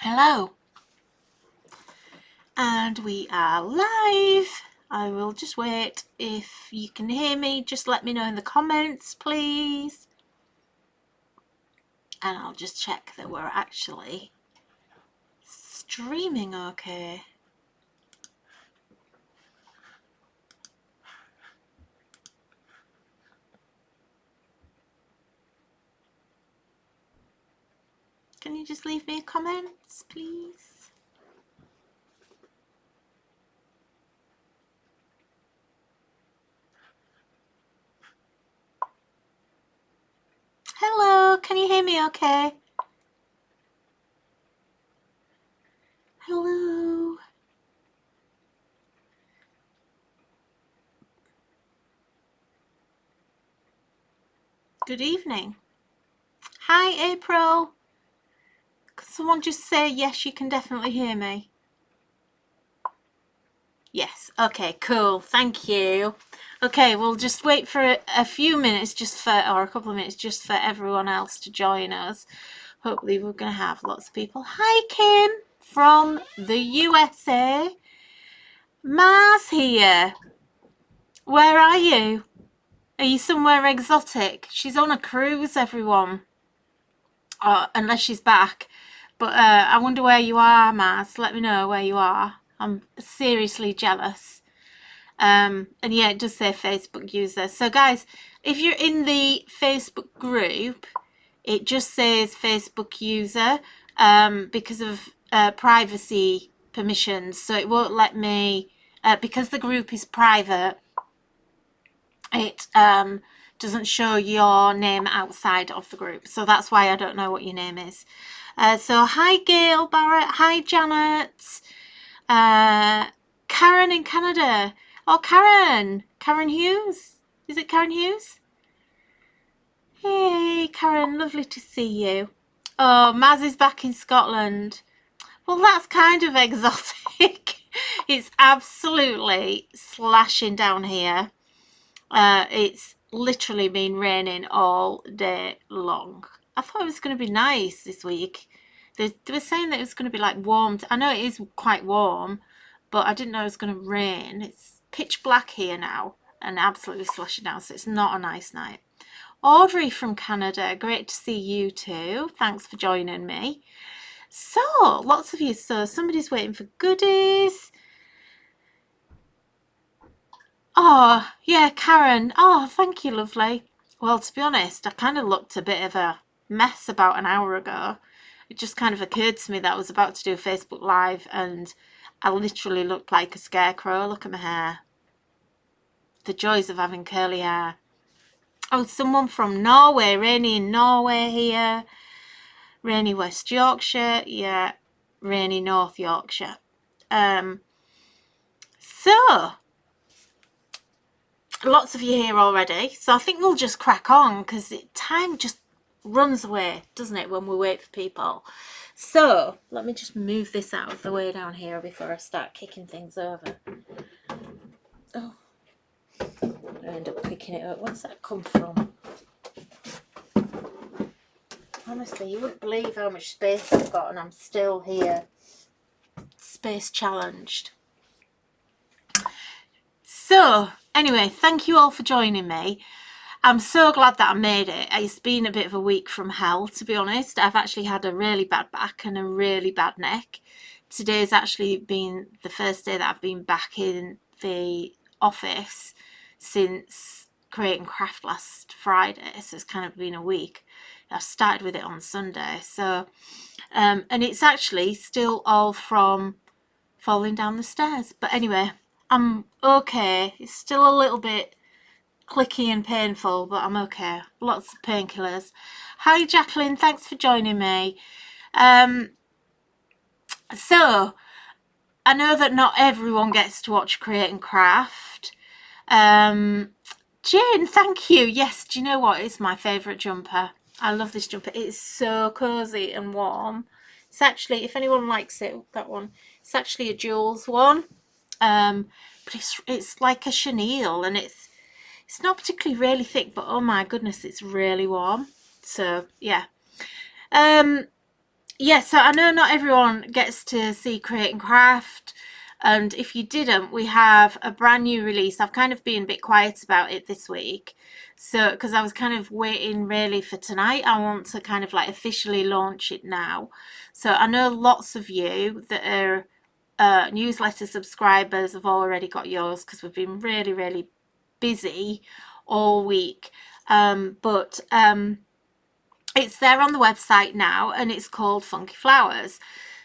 Hello, and we are live. I will just wait. If you can hear me, just let me know in the comments, please. And I'll just check that we're actually streaming okay. Can you just leave me a comment, please? Hello, can you hear me okay? Hello. Good evening. Hi, April. Could someone just say yes, you can definitely hear me? Yes, okay, cool, thank you. Okay, we'll just wait for a few minutes or a couple of minutes just for everyone else to join us. Hopefully we're going to have lots of people. Hi, Kim from the USA. Mars here. Where are you? Are you somewhere exotic? She's on a cruise, everyone. Unless she's back. But I wonder where you are, Mars. Let me know where you are. I'm seriously jealous. And yeah, it does say Facebook user. So guys, if you're in the Facebook group, it just says Facebook user because of privacy permissions. So it won't let me, because the group is private, it doesn't show your name outside of the group. So that's why I don't know what your name is. So hi Gail Barrett, hi Janet, Karen in Canada. Oh, Karen Hughes. Is it Karen Hughes? Hey, Karen, lovely to see you. Oh, Maz is back in Scotland. Well, that's kind of exotic. It's absolutely slashing down here. It's literally been raining all day long. I thought it was going to be nice this week. They were saying that it was going to be like warm. I know it is quite warm, but I didn't know it was going to rain. It's pitch black here now and absolutely slushing down, so it's not a nice night. Audrey from Canada, great to see you too. Thanks for joining me. So, lots of you. So, somebody's waiting for goodies. Oh, yeah, Karen. Oh, thank you, lovely. Well, to be honest, I kind of looked a bit of a mess about an hour ago. It just kind of occurred to me that I was about to do a Facebook Live and I literally looked like a scarecrow. Look at my hair. The joys of having curly hair. Oh, someone from Norway. Rainy in Norway here. Rainy West Yorkshire. Yeah, rainy North Yorkshire. So, lots of you here already. So I think we'll just crack on because time just runs away, doesn't it, when we wait for people. So let me just move this out of the way down here before I start kicking things over. Oh, I end up picking it up. Where's that come from? Honestly, you wouldn't believe how much space I've got and I'm still here. Space challenged. So anyway, thank you all for joining me. I'm so glad that I made it. It's been a bit of a week from hell, to be honest. I've actually had a really bad back and a really bad neck. Today's actually been the first day that I've been back in the office since Create and Craft last Friday. So it's kind of been a week. I started with it on Sunday. So, and it's actually still all from falling down the stairs. But anyway, I'm okay. It's still a little bit clicky and painful, but I'm okay. Lots of painkillers. Hi Jacqueline, thanks for joining me. So I know that not everyone gets to watch Create and Craft. Jane, thank you. Yes, do you know what? It's my favourite jumper. I love this jumper. It's so cosy and warm. It's actually, if anyone likes it, that one, it's actually a Jules one. But it's like a chenille and it's not particularly really thick, but oh my goodness, it's really warm. So yeah. yeah, so I know not everyone gets to see Create and Craft, and if you didn't, we have a brand new release. I've kind of been a bit quiet about it this week, so because I was kind of waiting really for tonight. I want to kind of like officially launch it now. So I know lots of you that are newsletter subscribers have already got yours because we've been really, really busy all week. But it's there on the website now, and it's called Funky Flowers.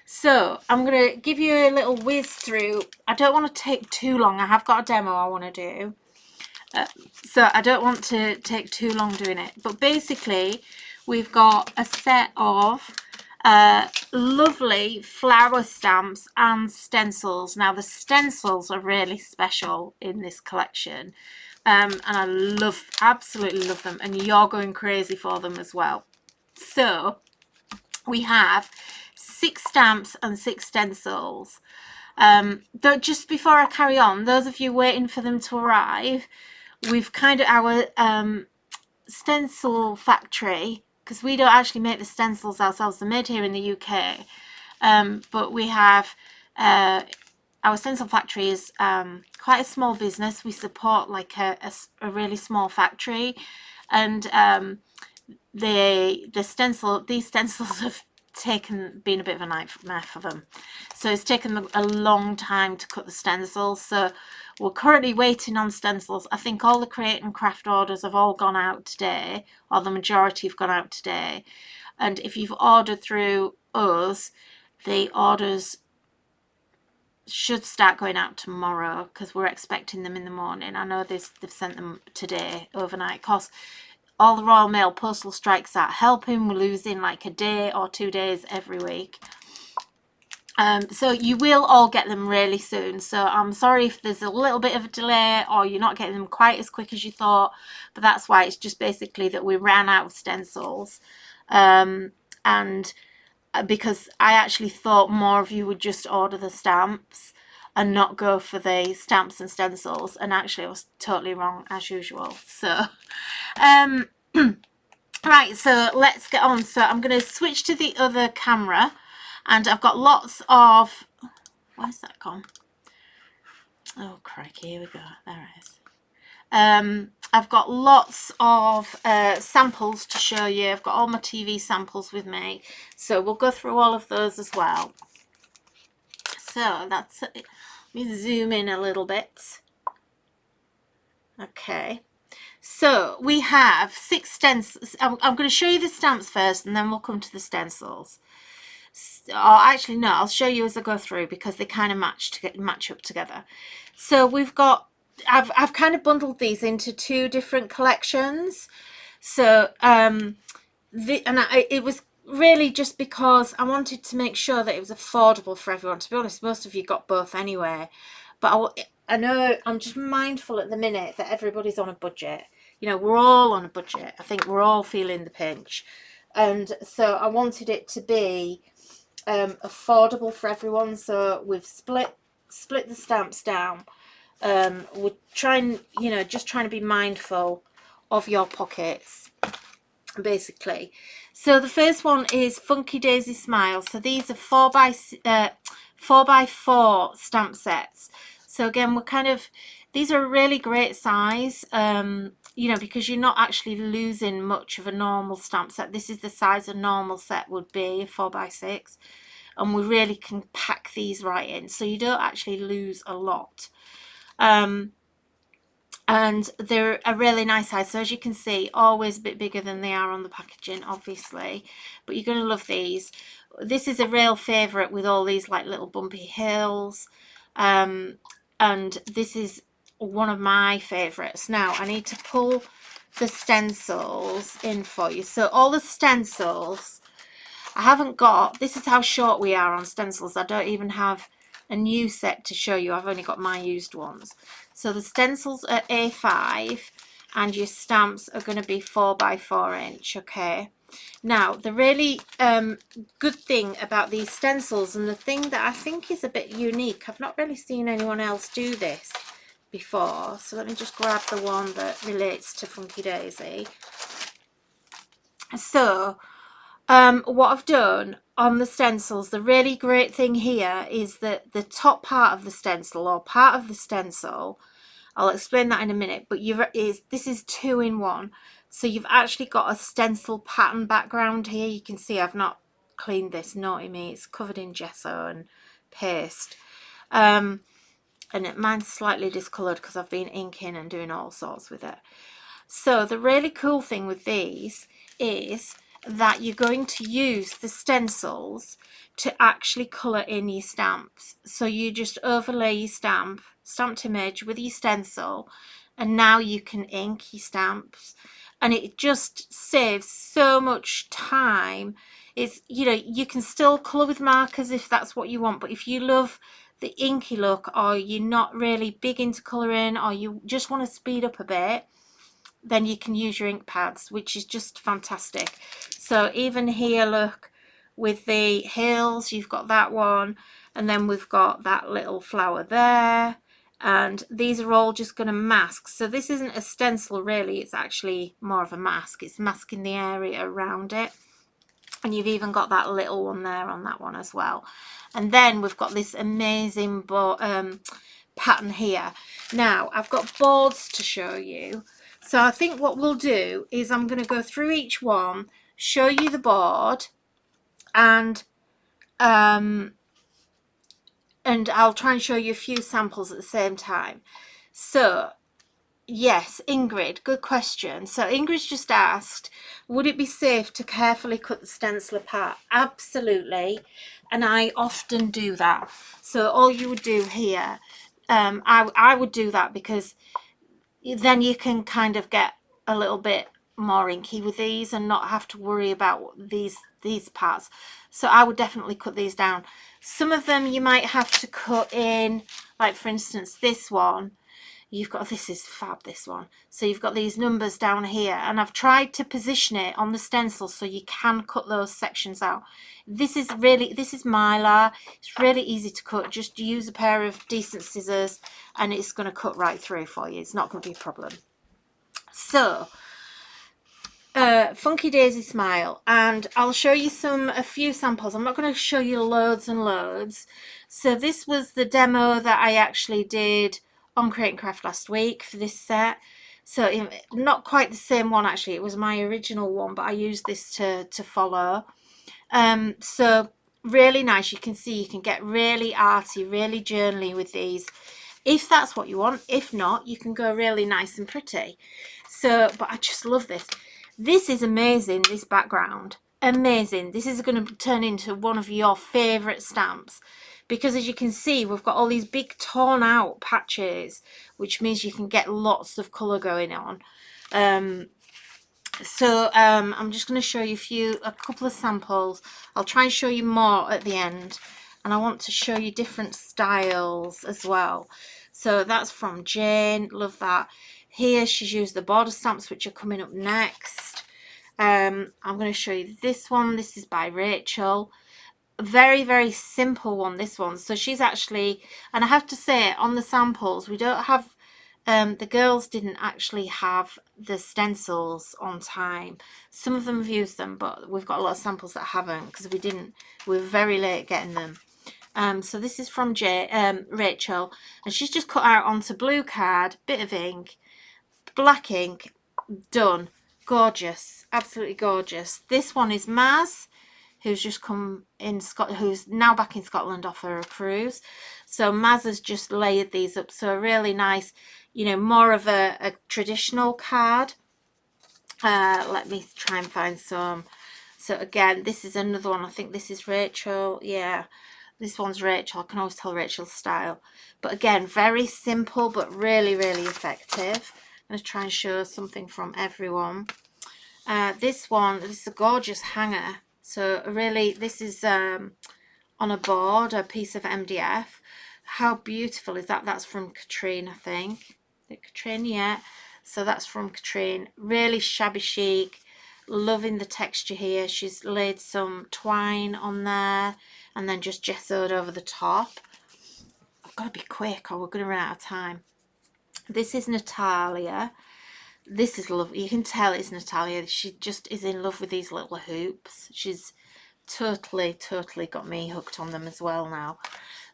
So I'm going to give you a little whiz through. I don't want to take too long. I have got a demo I want to do. So I don't want to take too long doing it. But basically, we've got a set of lovely flower stamps and stencils. Now, the stencils are really special in this collection. And I absolutely love them. And you're going crazy for them as well. So we have 6 stamps and 6 stencils. Though just before I carry on, those of you waiting for them to arrive, we've kind of our stencil factory, because we don't actually make the stencils ourselves, they're made here in the UK, but we have our stencil factory is quite a small business. We support like a really small factory, and these stencils have been a bit of a nightmare for them, so it's taken them a long time to cut the stencils. So we're currently waiting on stencils. I think all the Create and Craft orders have all gone out today, or the majority have gone out today. And if you've ordered through us, the orders should start going out tomorrow, because we're expecting them in the morning. I know they've sent them today overnight, because all the Royal Mail postal strikes aren't helping. We're losing like a day or 2 days every week. So you will all get them really soon. So I'm sorry if there's a little bit of a delay or you're not getting them quite as quick as you thought, but that's why. It's just basically that we ran out of stencils. And because I actually thought more of you would just order the stamps and not go for the stamps and stencils, and actually I was totally wrong as usual. So right, so let's get on. So I'm going to switch to the other camera, and I've got lots of, where's that gone? Oh crikey, here we go, there it is. I've got lots of samples to show you. I've got all my TV samples with me, so we'll go through all of those as well. So that's it. Let me zoom in a little bit. Okay, so we have 6 stencils. I'm going to show you the stamps first, and then we'll come to the stencils. Or actually no, I'll show you as I go through, because they kind of match up together. So we've got, I've kind of bundled these into 2 different collections. So it was really just because I wanted to make sure that it was affordable for everyone. To be honest, most of you got both anyway, but I know I'm just mindful at the minute that everybody's on a budget. You know, we're all on a budget. I think we're all feeling the pinch, and so I wanted it to be affordable for everyone. So we've split the stamps down. We're trying, you know, just trying to be mindful of your pockets, basically. So the first one is Funky Daisy Smile. So these are 4x4 stamp sets. So again, we're kind of, these are a really great size, you know, because you're not actually losing much of a normal stamp set. This is the size a normal set would be, 4x6, and we really can pack these right in, so you don't actually lose a lot. And they're a really nice size. So as you can see, always a bit bigger than they are on the packaging, obviously, but you're going to love these. This is a real favourite with all these like little bumpy hills, and this is one of my favourites. Now I need to pull the stencils in for you. So all the stencils, I haven't got, this is how short we are on stencils. I don't even have a new set to show you. I've only got my used ones. So the stencils are A5 and your stamps are going to be 4x4 inch. Okay, now the really good thing about these stencils, and the thing that I think is a bit unique, I've not really seen anyone else do this before, so let me just grab the one that relates to Funky Daisy. So what I've done on the stencils, the really great thing here is that the top part of the stencil, or part of the stencil, I'll explain that in a minute, but this is 2-in-1. So you've actually got a stencil pattern background here. You can see I've not cleaned this, naughty me. It's covered in gesso and paste. And mine's slightly discoloured because I've been inking and doing all sorts with it. So the really cool thing with these is that you're going to use the stencils to actually colour in your stamps. So you just overlay your stamped image with your stencil, and now you can ink your stamps, and it just saves so much time. It's, you know, you can still colour with markers if that's what you want, but if you love the inky look, or you're not really big into colouring, or you just want to speed up a bit, then you can use your ink pads, which is just fantastic. So even here, look, with the hills, you've got that one, and then we've got that little flower there, and these are all just going to mask. So this isn't a stencil really, it's actually more of a mask. It's masking the area around it. And you've even got that little one there on that one as well. And then we've got this amazing pattern here. Now I've got boards to show you. So I think what we'll do is I'm going to go through each one, show you the board, and I'll try and show you a few samples at the same time. So yes, Ingrid, good question. So Ingrid's just asked, would it be safe to carefully cut the stencil apart? Absolutely. And I often do that. So all you would do here, I would do that, because then you can kind of get a little bit more inky with these and not have to worry about these parts. So I would definitely cut these down. Some of them you might have to cut in, like for instance this one. You've got, this is fab, this one. So you've got these numbers down here, and I've tried to position it on the stencil so you can cut those sections out. This is mylar. It's really easy to cut. Just use a pair of decent scissors and it's going to cut right through for you. It's not going to be a problem. So Funky Daisy Smile, and I'll show you a few samples. I'm not going to show you loads and loads. So this was the demo that I actually did on Create and Craft last week for this set. So not quite the same one actually, it was my original one, but I used this to follow. So really nice. You can see you can get really arty, really journaly with these if that's what you want. If not, you can go really nice and pretty. So, but I just love this. This is amazing, this background. Amazing. This is going to turn into one of your favourite stamps, because as you can see, we've got all these big torn out patches, which means you can get lots of colour going on. I'm just going to show you a couple of samples. I'll try and show you more at the end, and I want to show you different styles as well. So that's from Jane, love that. Here she's used the border stamps, which are coming up next. I'm going to show you this one. This is by Rachel. Very, very simple one, this one. So she's actually, and I have to say, on the samples, we don't have, the girls didn't actually have the stencils on time. Some of them have used them, but we've got a lot of samples that haven't, because we were very late getting them. So this is from Rachel, and she's just cut out onto blue card, bit of ink, black ink, done. Gorgeous, absolutely gorgeous. This one is Maz, who's just come in Scotland, who's now back in Scotland off her cruise. So Maz has just layered these up, so really nice, you know, more of a traditional card. Let me try and find some. So again, this is another one. I think this is Rachel. Yeah, this one's Rachel. I can always tell Rachel's style. But again, very simple, but really, really effective. I'm going to try and show something from everyone. This is a gorgeous hanger. So really, this is on a board, a piece of MDF. How beautiful is that? That's from Katrine, I think. Is it Katrine? Yeah. So that's from Katrine. Really shabby chic. Loving the texture here. She's laid some twine on there and then just gessoed over the top. I've got to be quick or we're going to run out of time. This is Natalia. This is lovely. You can tell it's Natalia. She just is in love with these little hoops. She's totally got me hooked on them as well now.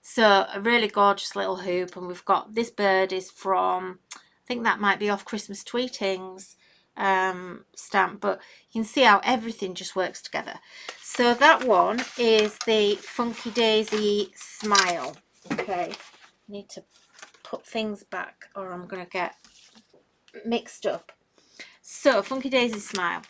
So a really gorgeous little hoop, and we've got this bird is from, I think that might be off Christmas Tweetings stamp, but you can see how everything just works together. So that one is the Funky Daisy Smile. Okay, I need to put things back or I'm gonna get mixed up. So Funky Daisy Smile.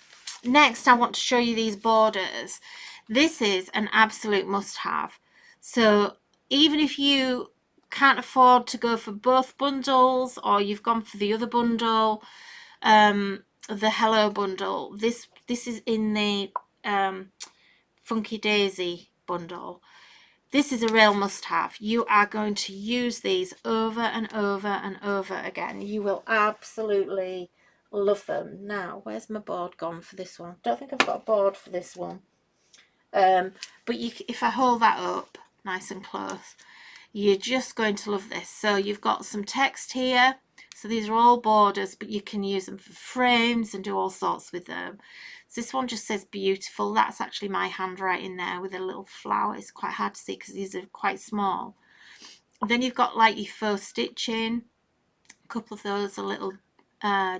Next, I want to show you these borders. This is an absolute must-have. So even if you can't afford to go for both bundles, or you've gone for the other bundle, the Hello bundle, this is in the Funky Daisy bundle. This is a real must-have. You are going to use these over and over and over again. You will absolutely love them. Now, where's my board gone for this one? Don't think I've got a board for this one. But if I hold that up nice and close, you're just going to love this. So you've got some text here. So these are all borders, but you can use them for frames and do all sorts with them. So this one just says beautiful. That's actually my handwriting there with a little flower. It's quite hard to see because these are quite small. And then you've got like your faux stitching. A couple of those, a little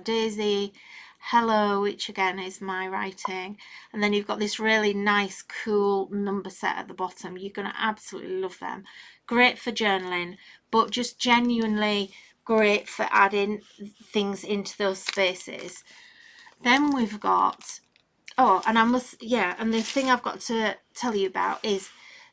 daisy, hello, which again is my writing. And then you've got this really nice, cool number set at the bottom. You're going to absolutely love them. Great for journaling, but just genuinely great for adding things into those spaces. Then we've got, oh, and and the thing I've got to tell you about is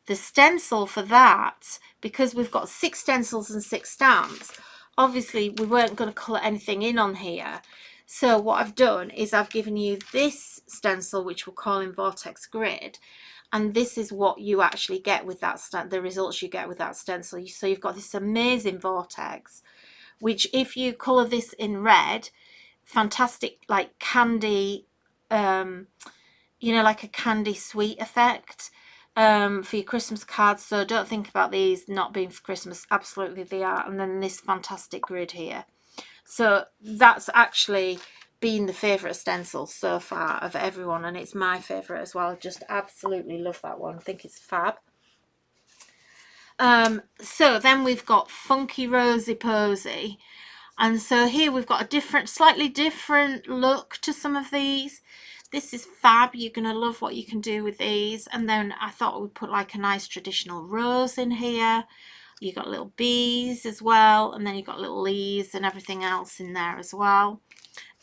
the stencil for that, because we've got 6 stencils and 6 stamps. Obviously, we weren't going to colour anything in on here. So what I've done is I've given you this stencil, which we're calling Vortex Grid. And this is what you actually get with that, the results you get with that stencil. So you've got this amazing vortex, which if you colour this in red, fantastic, like candy, you know, like a candy sweet effect for your Christmas cards. So don't think about these not being for Christmas. Absolutely they are. And then this fantastic grid here. So that's actually been the favourite stencil so far of everyone, and it's my favourite as well. I just absolutely love that one. I think it's fab. So then we've got Funky Rosy Posey. And so here we've got a slightly different look to some of these. This is fab. You're going to love what you can do with these. And then I thought we'd put like a nice traditional rose in here. You've got little bees as well. And then you've got little leaves and everything else in there as well.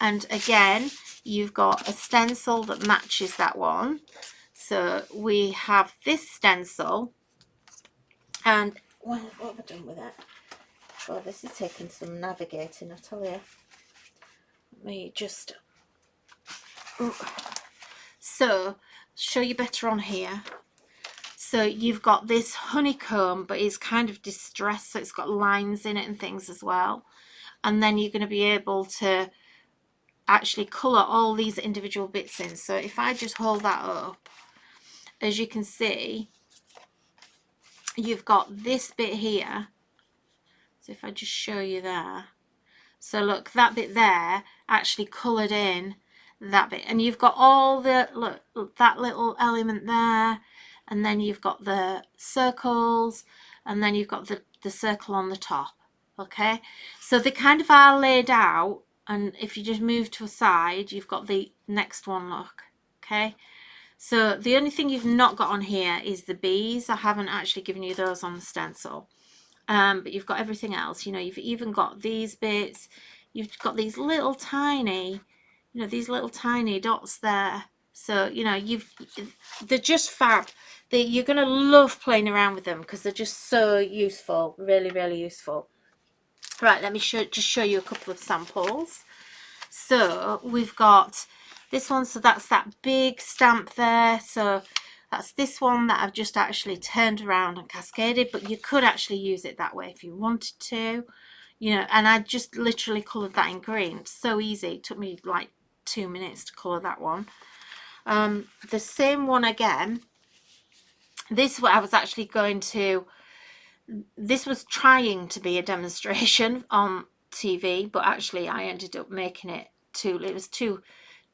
And again, you've got a stencil that matches that one. So we have this stencil. And what have I done with it? Oh, this is taking some navigating, I tell you. Let me just... Ooh. So, show you better on here. So you've got this honeycomb, but it's kind of distressed, so it's got lines in it and things as well. And then you're going to be able to actually colour all these individual bits in. So if I just hold that up, as you can see, you've got this bit here. So if I just show you there. So look, that bit there actually coloured in that bit. And you've got all the, look, that little element there. And then you've got the circles. And then you've got the circle on the top. Okay. So they kind of are laid out. And if you just move to a side, you've got the next one, look. Okay. So the only thing you've not got on here is the bees. I haven't actually given you those on the stencil. But you've got everything else. You know, you've even got these bits. You've got these little tiny, you know, these little tiny dots there. So, you know, they're just fab. You're going to love playing around with them because they're just so useful. Really, really useful. Right, let me just show you a couple of samples. So we've got this one. So that's that big stamp there. So that's this one that I've just actually turned around and cascaded, but you could actually use it that way if you wanted to, you know, and I just literally coloured that in green. It's so easy. It took me like 2 minutes to colour that one. The same one again. This I was actually going to, this was trying to be a demonstration on TV, but actually I ended up making it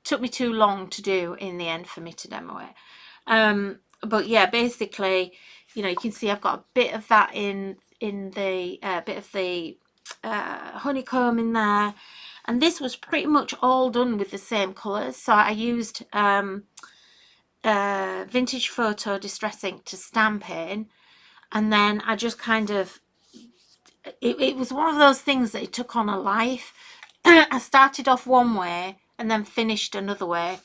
took me too long to do in the end for me to demo it. but yeah, basically, you know, you can see I've got a bit of that in the bit of the honeycomb in there, and this was pretty much all done with the same colours. So I used vintage photo distress ink to stamp in, and then I just kind of it was one of those things that it took on a life. I started off one way and then finished another way.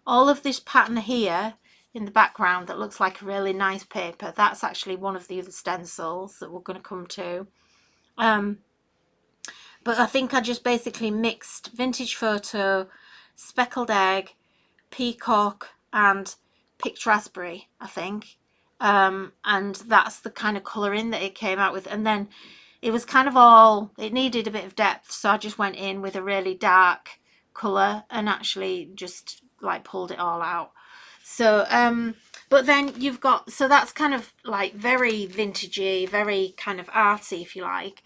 All of this pattern here in the background that looks like a really nice paper, that's actually one of the other stencils that we're going to come to. But I think I just basically mixed vintage photo, speckled egg, peacock and picked raspberry, I think. And that's the kind of colouring that it came out with. And then it was kind of all, it needed a bit of depth, so I just went in with a really dark colour and actually just like pulled it all out. So but then you've got, so that's kind of like very vintagey, very kind of arty if you like.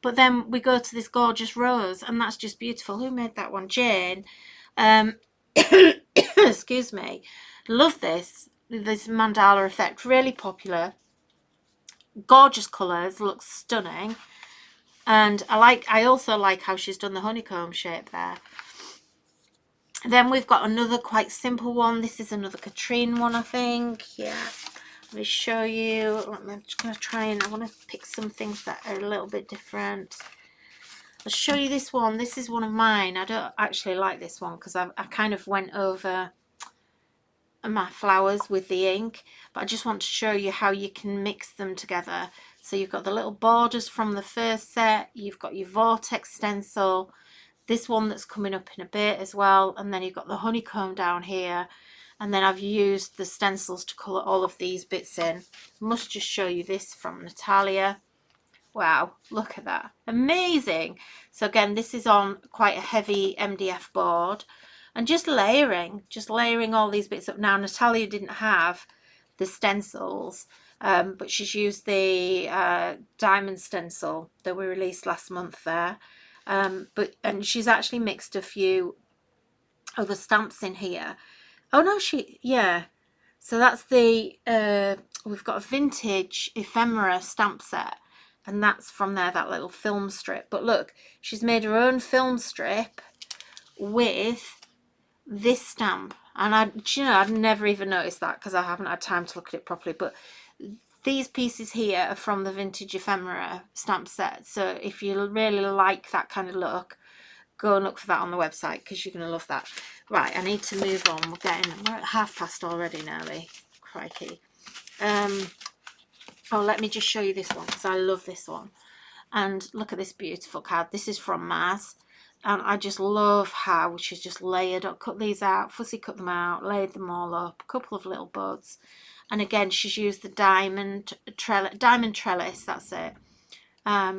But then we go to this gorgeous rose, and that's just beautiful. Who made that one? Jane. Excuse me. Love this mandala effect, really popular, gorgeous colours, looks stunning. And I also like how she's done the honeycomb shape there. Then we've got another quite simple one. This is another Katrine one, I think. Yeah, let me show you. I'm just going to try and I want to pick some things that are a little bit different. I'll show you this one. This is one of mine. I don't actually like this one because I kind of went over my flowers with the ink, but I just want to show you how you can mix them together. So you've got the little borders from the first set, you've got your vortex stencil, this one that's coming up in a bit as well, and then you've got the honeycomb down here, and then I've used the stencils to colour all of these bits in. Must just show you this from Natalia. Wow, look at that, amazing. So again, this is on quite a heavy MDF board, and just layering all these bits up. Now Natalia didn't have the stencils, but she's used the diamond stencil that we released last month there, and she's actually mixed a few other stamps in here. Oh no, yeah, so that's the we've got a vintage ephemera stamp set, and that's from there, that little film strip. But look, she's made her own film strip with this stamp, and I'd never even noticed that because I haven't had time to look at it properly. But these pieces here are from the vintage ephemera stamp set, so if you really like that kind of look, go and look for that on the website because you're going to love that. Right, I need to move on. We're at 1:30 already nearly. Crikey. Oh, let me just show you this one because I love this one. And look at this beautiful card. This is from Maz. And I just love how she's just layered up, cut these out, fussy cut them out, laid them all up, a couple of little buds. And again, she's used the diamond trellis, that's it,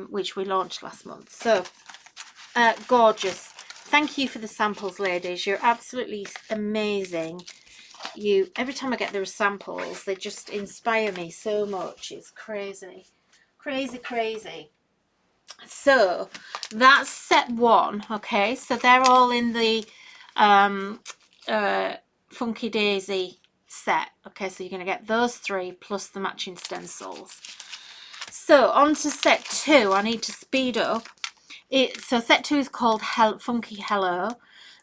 which we launched last month. So, gorgeous. Thank you for the samples, ladies. You're absolutely amazing. Every time I get those samples, they just inspire me so much. It's crazy. Crazy, crazy. So that's set one. Okay, so they're all in the Funky Daisy set. Okay, so you're going to get those three plus the matching stencils. So on to set two. I need to speed up. So set two is called Funky Hello.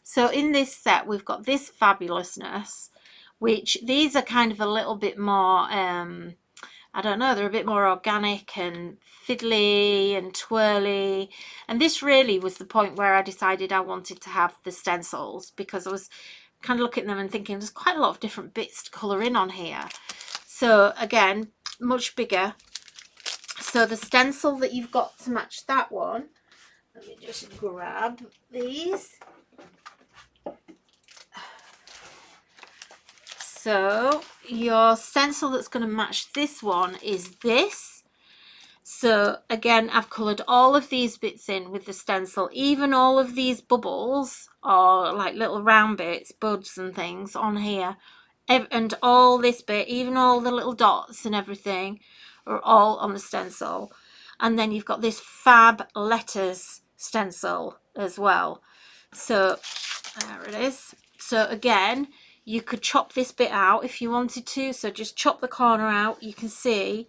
So in this set we've got this fabulousness, which these are kind of a little bit more I don't know, they're a bit more organic and fiddly and twirly. And this really was the point where I decided I wanted to have the stencils, because I was kind of looking at them and thinking there's quite a lot of different bits to colour in on here. So again, much bigger. So the stencil that you've got to match that one, let me just grab these. So your stencil that's going to match this one is this. So again, I've coloured all of these bits in with the stencil, even all of these bubbles or like little round bits, buds and things on here, and all this bit, even all the little dots and everything are all on the stencil. And then you've got this fab letters stencil as well. So there it is. So again, You could chop this bit out if you wanted to, so just chop the corner out. You can see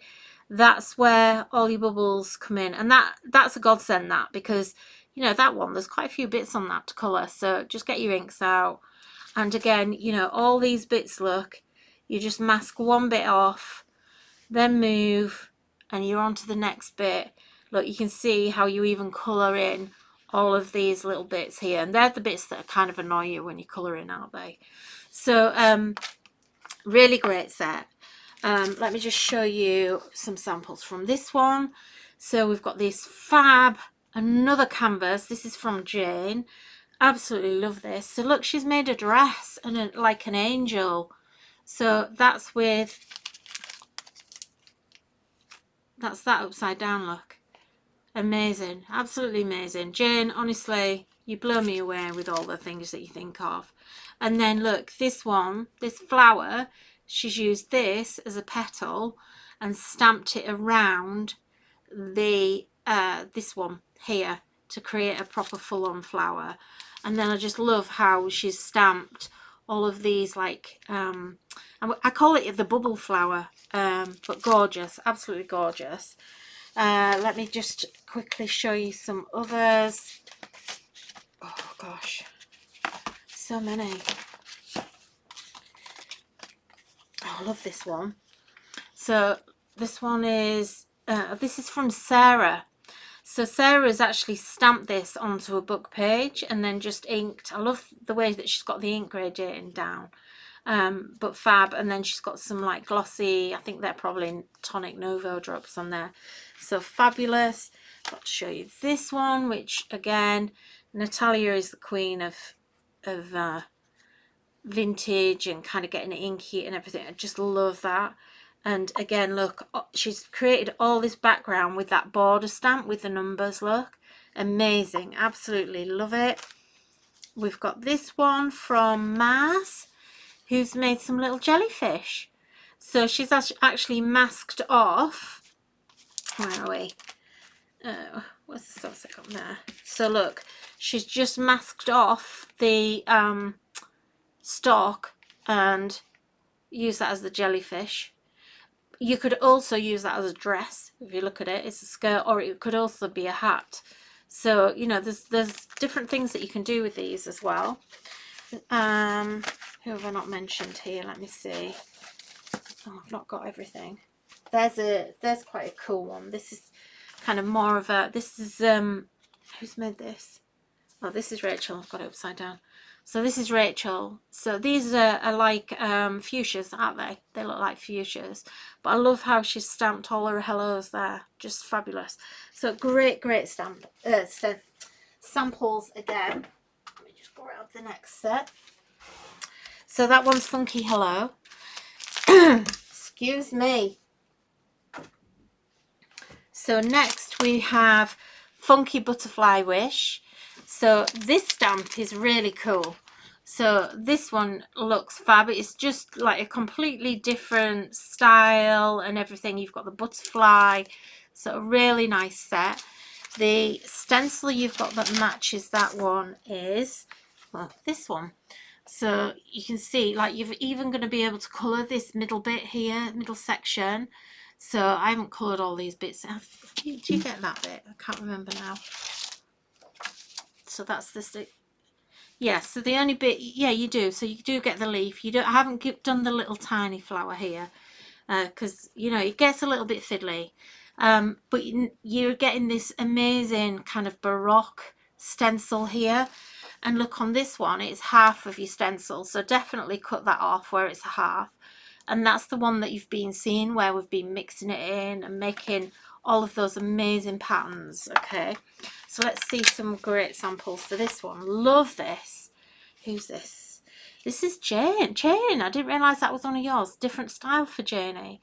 that's where all your bubbles come in, and that's a godsend, that, because you know that one, there's quite a few bits on that to colour. So just get your inks out, and again, you know, all these bits, look, you just mask one bit off, then move, and you're on to the next bit. Look, you can see how you even colour in all of these little bits here, and they're the bits that kind of annoy you when you colour in, aren't they? So really great set. Let me just show you some samples from this one. So we've got this fab, another canvas. This is from Jane. Absolutely love this. So look, she's made a dress and like an angel. So that's with, that's that upside down, look. Amazing, absolutely amazing. Jane, honestly, you blow me away with all the things that you think of. And then look, this one, this flower, she's used this as a petal and stamped it around the this one here to create a proper full-on flower. And then I just love how she's stamped all of these, like I call it the bubble flower, but gorgeous, absolutely gorgeous. Let me just quickly show you some others. Oh gosh, so many. Oh, I love this one. So this one is this is from Sarah. So Sarah has actually stamped this onto a book page and then just inked. I love the way that she's got the ink gradating down, but fab. And then she's got some like glossy, I think they're probably Tonic Novo drops on there. So fabulous. I'll show you this one, which again, Natalia is the queen of vintage and kind of getting it inky and everything. I just love that. And again, look, she's created all this background with that border stamp with the numbers, look. Amazing, absolutely love it. We've got this one from Mars, who's made some little jellyfish. So she's actually masked off, where are we? Where's the sauce I got there? So look, she's just masked off the stalk and use that as the jellyfish. You could also use that as a dress. If you look at it, it's a skirt, or it could also be a hat. So, you know, there's different things that you can do with these as well. Who have I not mentioned here? Let me see. Oh, I've not got everything. There's quite a cool one. This is kind of more of a, this is who's made this? Oh, this is Rachel. I've got it upside down. So this is Rachel. So these are like fuchsias, aren't they? They look like fuchsias. But I love how she's stamped all her hellos there. Just fabulous. So great samples again. Let me just grab the next set. So that one's Funky Hello. Excuse me. So next we have Funky Butterfly Wish. So this stamp is really cool. So this one looks fab. It's just like a completely different style and everything. You've got the butterfly. So a really nice set. The stencil you've got that matches that one is, well, this one. So you can see, like, you're even going to be able to colour this middle bit here, middle section. So I haven't coloured all these bits. Do you get that bit? I can't remember now. So that's this. Yeah, so the only bit, yeah, you do. So you do get the leaf. You don't. I haven't done the little tiny flower here because, you know, it gets a little bit fiddly. But you're getting this amazing kind of Baroque stencil here. And look, on this one, it's half of your stencil. So definitely cut that off where it's a half. And that's the one that you've been seeing where we've been mixing it in and making all of those amazing patterns. Okay, so let's see some great samples for this one. Love this. Who's this? This is Jane. Jane, I didn't realise that was one of yours. Different style for Janie,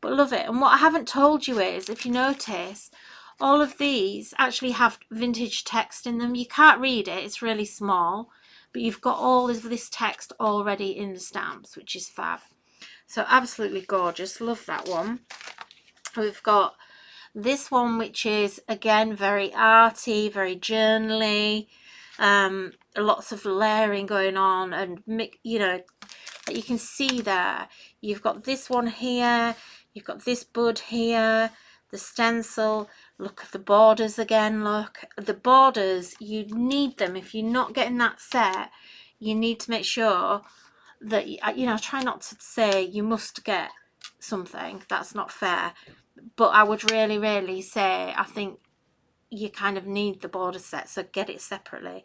but love it. And what I haven't told you is, if you notice, all of these actually have vintage text in them. You can't read it, it's really small, but you've got all of this text already in the stamps, which is fab. So absolutely gorgeous. Love that one. We've got this one, which is again very arty, very journaly, lots of layering going on, and you know, that you can see there. You've got this one here, you've got this bud here, the stencil. Look at the borders again. Look, the borders, you need them. If you're not getting that set, you need to make sure that, you know, try not to say you must get something. That's not fair. But I would really say, I think you kind of need the border set, so get it separately.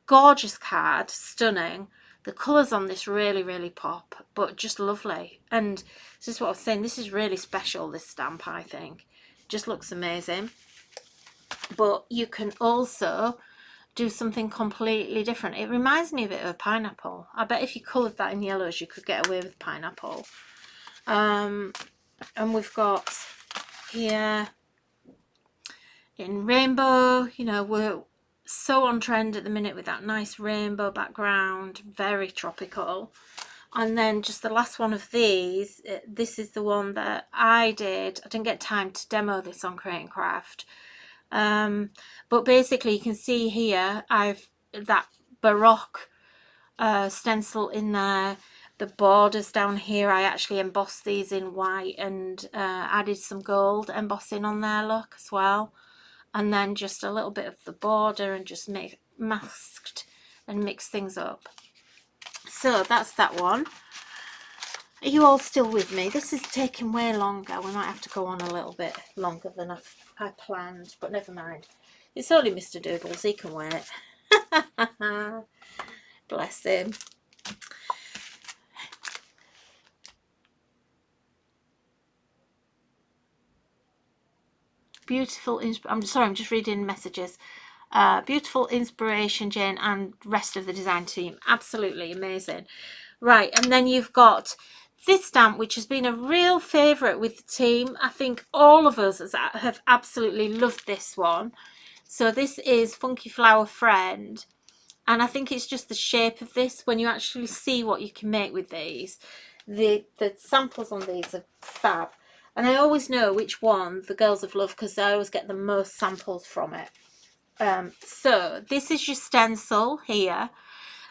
Gorgeous card, stunning. The colours on this really pop, but just lovely. And this is what I was saying, this is really special, this stamp, I think. Just looks amazing. But you can also do something completely different. It reminds me a bit of a pineapple. I bet if you coloured that in yellows, you could get away with pineapple. And we've got here in rainbow. You know, we're so on trend at the minute with that nice rainbow background, very tropical. And then just the last one of these, this is the one that I didn't get time to demo this on Create and Craft. But basically you can see here I've that Baroque stencil in there. The borders down here, I actually embossed these in white and added some gold embossing on there, look, as well. And then just a little bit of the border and just masked and mixed things up. So that's that one. Are you all still with me? This is taking way longer. We might have to go on a little bit longer than I planned, but never mind. It's only Mr. Doodles, he can wait. Bless him. Beautiful, I'm sorry, I'm just reading messages. Beautiful inspiration, Jane, and rest of the design team. Absolutely amazing. Right, and then you've got this stamp, which has been a real favourite with the team. I think all of us have absolutely loved this one. So this is Funky Flower Friend. And I think it's just the shape of this, when you actually see what you can make with these. The samples on these are fab. And I always know which one the girls have loved because I always get the most samples from it. So this is your stencil here.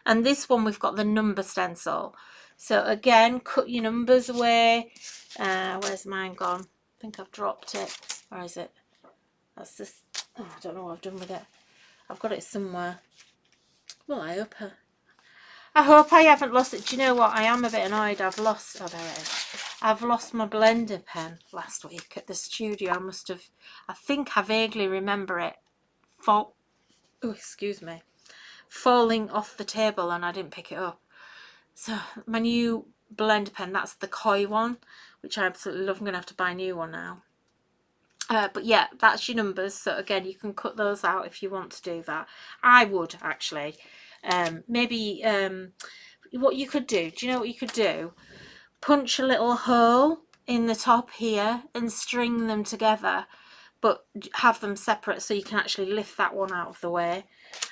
And this one we've got the number stencil. So again, cut your numbers away. Where's mine gone? I think I've dropped it. Where is it? That's this. Oh, I don't know what I've done with it. I've got it somewhere. Well, I hope I haven't lost it. Do you know what? I am a bit annoyed. I've lost, oh, there it is. I've lost my blender pen last week at the studio. I think I vaguely remember it falling off the table and I didn't pick it up. So my new blender pen, that's the Koi one, which I absolutely love. I'm going to have to buy a new one now. But yeah, that's your numbers. So again, you can cut those out if you want to do that. I would actually. Maybe what you could do, you know what you could do? Punch a little hole in the top here and string them together, but have them separate so you can actually lift that one out of the way.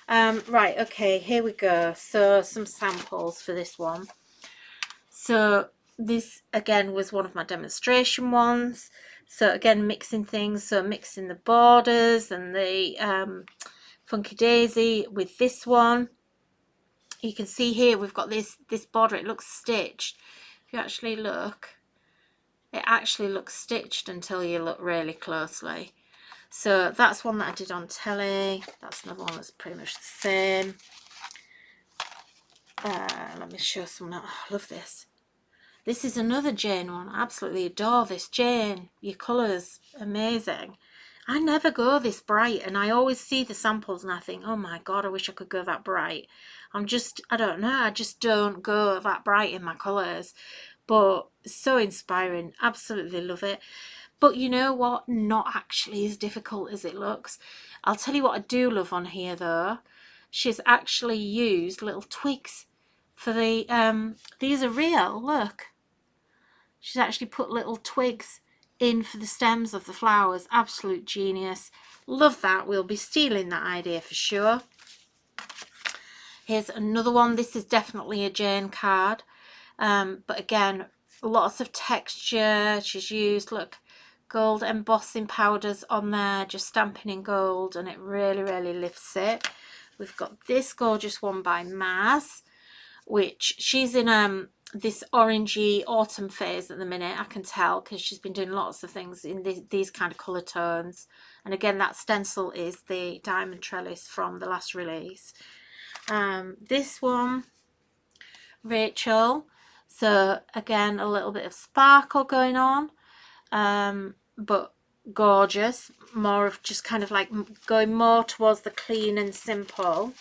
Right, okay, here we go. So some samples for this one. So this again was one of my demonstration ones. So again, mixing things, so mixing the borders and the Funky Daisy with this one. You can see here we've got this border, it looks stitched. If you actually look, it actually looks stitched until you look really closely. So that's one that I did on telly. That's another one that's pretty much the same. Let me show some now. Oh, I love this. This is another Jane one. I absolutely adore this. Jane, your colours, amazing. I never go this bright, and I always see the samples and I think, oh my God, I wish I could go that bright. I don't know, I just don't go that bright in my colours. But so inspiring, absolutely love it. But you know what? Not actually as difficult as it looks. I'll tell you what I do love on here though. She's actually used little twigs for the, these are real, look. She's actually put little twigs in for the stems of the flowers. Absolute genius. Love that. We'll be stealing that idea for sure. Here's another one. This is definitely a Jane card. But again, lots of texture. She's used, look, gold embossing powders on there, just stamping in gold, and it really lifts it. We've got this gorgeous one by Maz, which she's in this orangey autumn phase at the minute. I can tell because she's been doing lots of things in these kind of colour tones. And again, that stencil is the Diamond Trellis from the last release. This one, Rachel. So again, a little bit of sparkle going on, but gorgeous. More of just kind of like going more towards the clean and simple.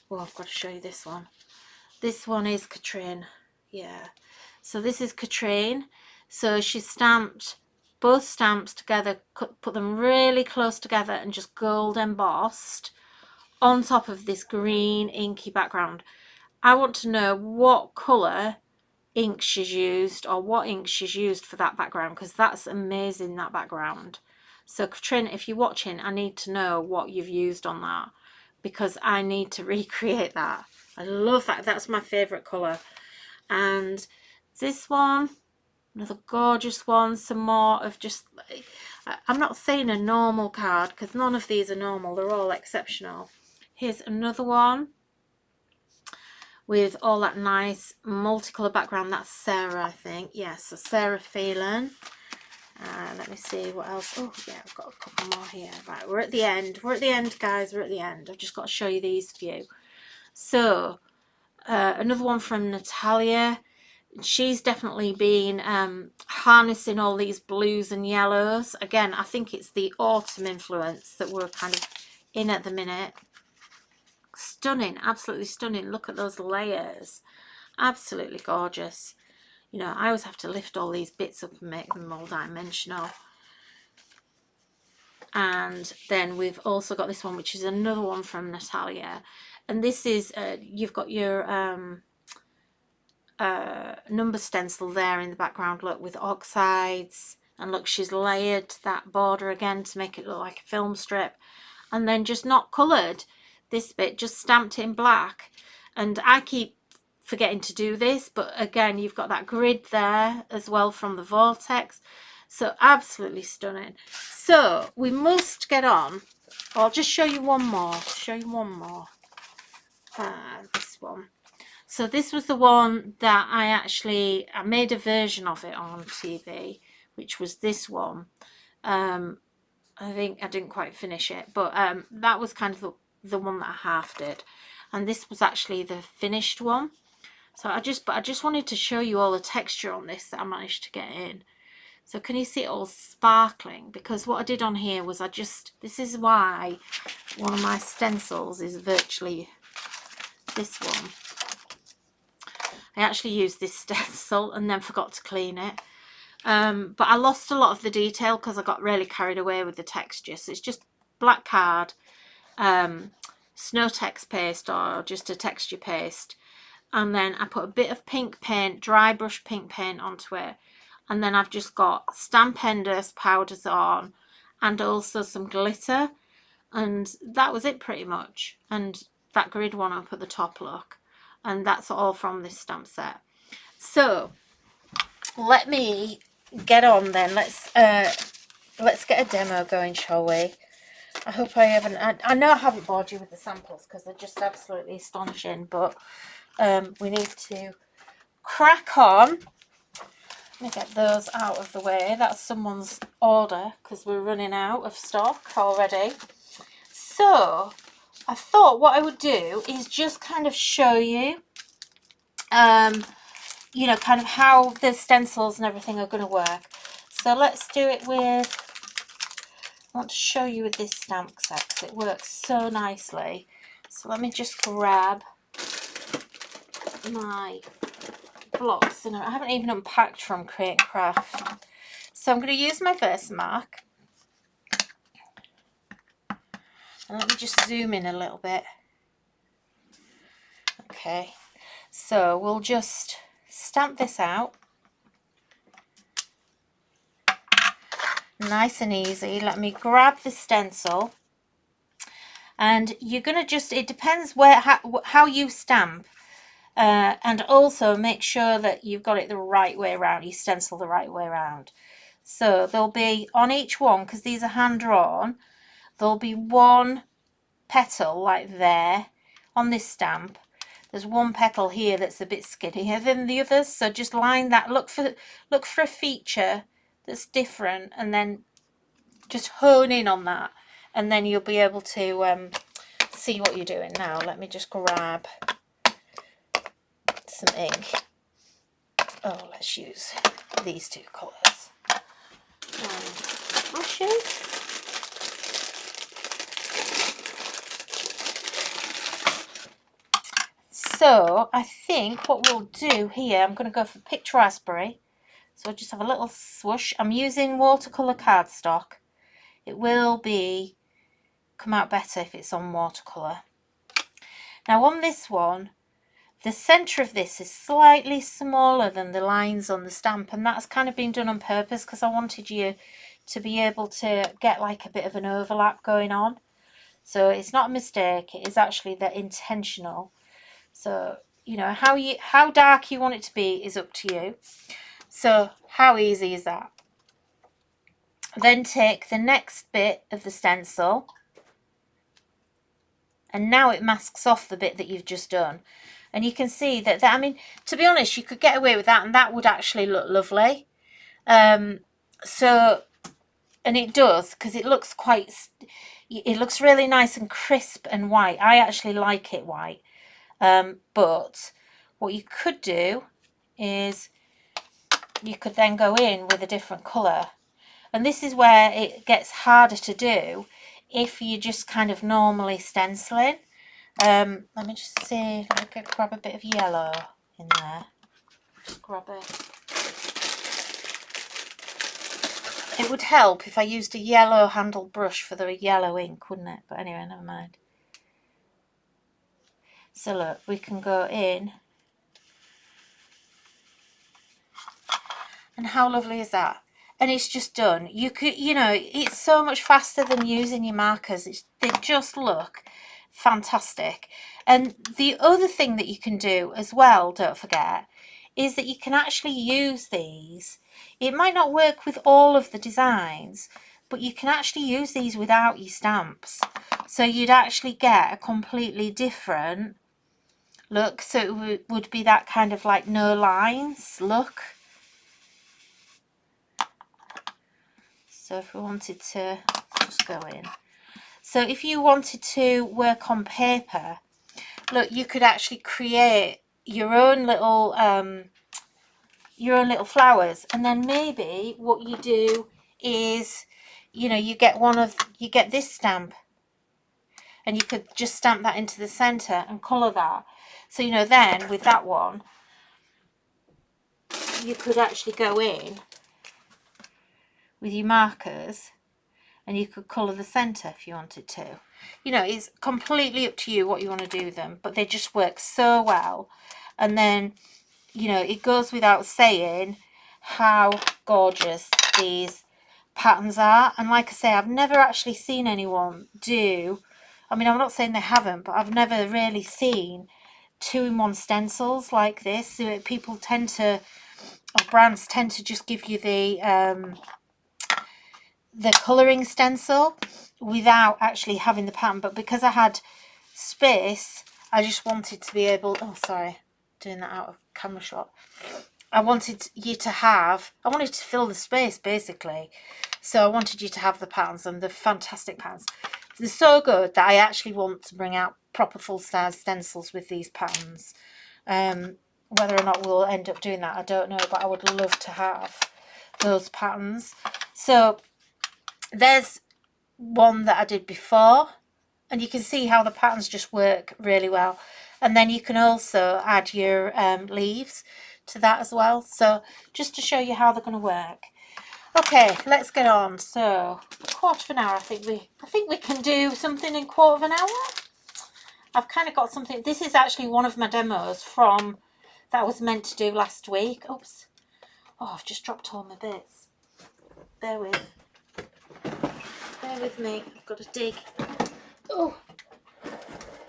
Oh, I've got to show you this one. This one is Katrine. Yeah. So this is Katrine. So she stamped both stamps together, put them really close together and just gold embossed on top of this green inky background. I want to know what colour ink she's used, or what ink she's used for that background, because that's amazing, that background. So Katrine, if you're watching, I need to know what you've used on that, because I need to recreate that. I love that. That's my favourite colour. And this one, another gorgeous one. Some more of just, I'm not saying a normal card, because none of these are normal. They're all exceptional. Here's another one with all that nice multicolour background. That's Sarah, I think. Yes, so Sarah Phelan. Let me see what else. Oh yeah, I've got a couple more here. Right, we're at the end. We're at the end, guys. We're at the end. I've just got to show you these few. So another one from Natalia. She's definitely been harnessing all these blues and yellows. Again, I think it's the autumn influence that we're kind of in at the minute. Stunning, absolutely stunning. Look at those layers. Absolutely gorgeous. You know, I always have to lift all these bits up and make them all dimensional. And then we've also got this one, which is another one from Natalia. And this is, you've got your number stencil there in the background, look, with oxides. And look, she's layered that border again to make it look like a film strip. And then just not coloured this bit, just stamped it in black. And I keep forgetting to do this, but again, you've got that grid there as well from the vortex. So absolutely stunning. So we must get on. I'll just show you one more. This one. So this was the one that I made a version of it on TV, which was this one. I think I didn't quite finish it, but that was kind of the one that I half did, and this was actually the finished one. So I just wanted to show you all the texture on this that I managed to get in. So can you see it all sparkling? Because what I did on here was this is why one of my stencils is virtually this one. I actually used this stencil and then forgot to clean it. But I lost a lot of the detail because I got really carried away with the texture. So it's just black card, snow text paste, or just a texture paste. And then I put a bit of pink paint, dry brush pink paint onto it. And then I've just got Stamp Enders powders on, and also some glitter. And that was it pretty much. And that grid one up at the top, look. And that's all from this stamp set. So let me get on then. Let's get a demo going, shall we? I hope I haven't. I know I haven't bored you with the samples because they're just absolutely astonishing, but we need to crack on. Let me get those out of the way. That's someone's order because we're running out of stock already. So I thought what I would do is just kind of show you, you know, kind of how the stencils and everything are going to work. So let's do it with, I want to show you with this stamp set because it works so nicely. So let me just grab my blocks. And I haven't even unpacked from Create and Craft. So I'm going to use my Versamark. And let me just zoom in a little bit. Okay, so we'll just stamp this out. Nice and easy. Let me grab the stencil. And you're going to just, it depends how you stamp. And also make sure that you've got it the right way around, you stencil the right way around. So there'll be, on each one, because these are hand drawn, there'll be one petal like there on this stamp. There's one petal here that's a bit skinnier than the others, so just line that, look for a feature that's different, and then just hone in on that, and then you'll be able to see what you're doing. Now let me just grab some ink. Oh, let's use these two colours. Brushes. So I think what we'll do here, I'm going to go for Picture Raspberry. So I'll just have a little swoosh. I'm using watercolour cardstock. It will come out better if it's on watercolour. Now on this one, the centre of this is slightly smaller than the lines on the stamp, and that's kind of been done on purpose because I wanted you to be able to get like a bit of an overlap going on. So it's not a mistake, it is actually that intentional. So, you know, how dark you want it to be is up to you. So how easy is that? Then take the next bit of the stencil, and now it masks off the bit that you've just done. And you can see that, I mean, to be honest, you could get away with that and that would actually look lovely. So, and it does, because it looks really nice and crisp and white. I actually like it white. But what you could do is you could then go in with a different colour. And this is where it gets harder to do if you just kind of normally stenciling. Let me just see, let me grab a bit of yellow in there. Just grab it. It would help if I used a yellow handled brush for the yellow ink, wouldn't it? But anyway, never mind. So look, we can go in. And how lovely is that? And it's just done. You could, you know, it's so much faster than using your markers. They just look fantastic. And the other thing that you can do as well, don't forget, is that you can actually use these. It might not work with all of the designs, but you can actually use these without your stamps. So you'd actually get a completely different look. So it would be that kind of like no lines look. So if we wanted to just go in. So if you wanted to work on paper, look, you could actually create your own little flowers, and then maybe what you do is, you know, you get this stamp, and you could just stamp that into the center and color that. So, you know, then with that one, you could actually go in with your markers and you could colour the centre if you wanted to. You know, it's completely up to you what you want to do with them, but they just work so well. And then, you know, it goes without saying how gorgeous these patterns are. And like I say, I've never actually seen anyone do, I mean, I'm not saying they haven't, but I've never really seen 2-in-1 stencils like this. People tend to, or brands tend to just give you the colouring stencil without actually having the pattern. But because I had space, I just wanted to be able, oh sorry, doing that out of camera shot. I wanted to fill the space basically. So I wanted you to have the patterns, and the fantastic patterns. They're so good that I actually want to bring out proper full-size stencils with these patterns. Whether or not we'll end up doing that, I don't know, but I would love to have those patterns. So there's one that I did before, and you can see how the patterns just work really well. And then you can also add your leaves to that as well. So just to show you how they're going to work. Okay, let's get on. So a quarter of an hour, I think we can do something in quarter of an hour. I've kind of got something. This is actually one of my demos from that I was meant to do last week. Oops. Oh, I've just dropped all my bits. Bear with me. I've got to dig. Oh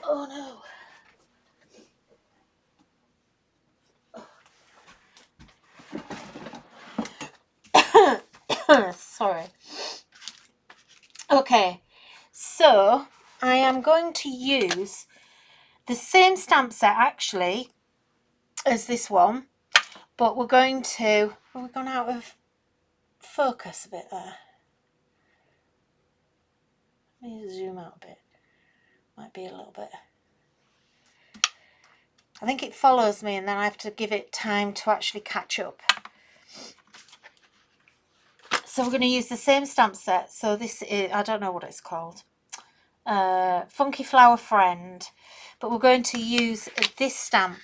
no. Sorry. Okay, so I am going to use the same stamp set actually as this one, but we're going to, well, we've gone out of focus a bit there. Let me zoom out a bit. Might be a little bit. I think it follows me and then I have to give it time to actually catch up. So we're going to use the same stamp set. So this is, I don't know what it's called. Funky Flower Friend. But we're going to use this stamp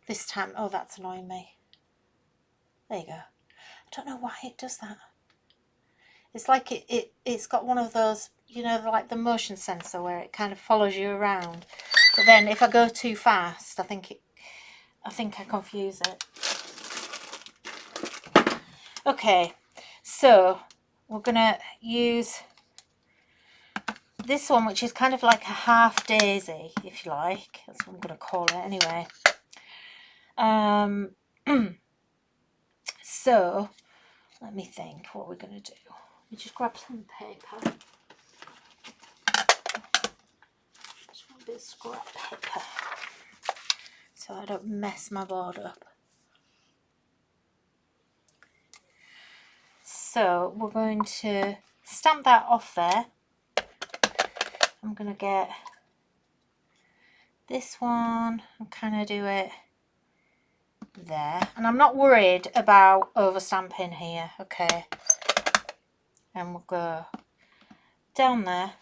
this time. Oh, that's annoying me. There you go. I don't know why it does that. It's like it's got one of those, you know, like the motion sensor where it kind of follows you around. But then if I go too fast, I think I confuse it. Okay, so we're gonna use this one, which is kind of like a half daisy, if you like. That's what I'm gonna call it anyway. So let me think what we're gonna do. Let me just grab some paper. Just want a bit of scrap paper so I don't mess my board up. So we're going to stamp that off there. I'm going to get this one and kind of do it there. And I'm not worried about over stamping here, okay. And we'll go down there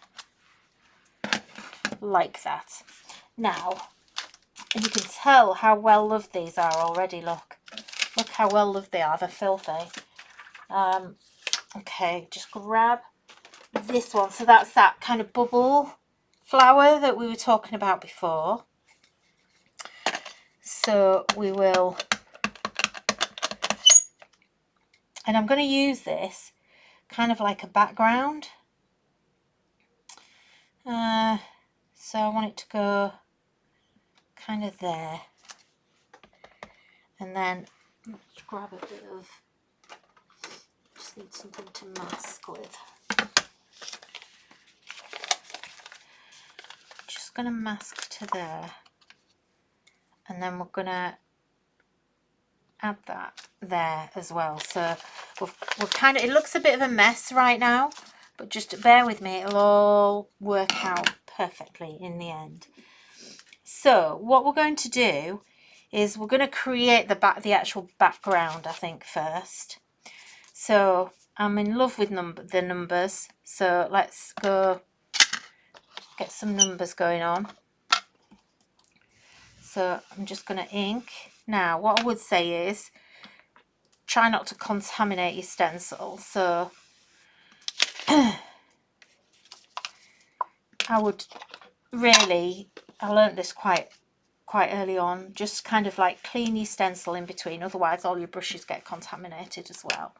like that. Now, and you can tell how well loved these are already, look. Look how well loved they are, they're filthy. Okay, just grab this one. So that's that kind of bubble flower that we were talking about before. So we will, and I'm going to use this kind of like a background. So I want it to go kind of there. And then let's grab a bit of, just need something to mask with. Just going to mask to there. And then we're going to add that there as well. So we're kind of, it looks a bit of a mess right now, but just bear with me, it'll all work out perfectly in the end. So what we're going to do is we're going to create the actual background, I think, first. So I'm in love with the numbers, so let's go get some numbers going on. So I'm just going to ink. Now what I would say is try not to contaminate your stencil. So I would really, I learned this quite early on, just kind of like clean your stencil in between, otherwise all your brushes get contaminated as well.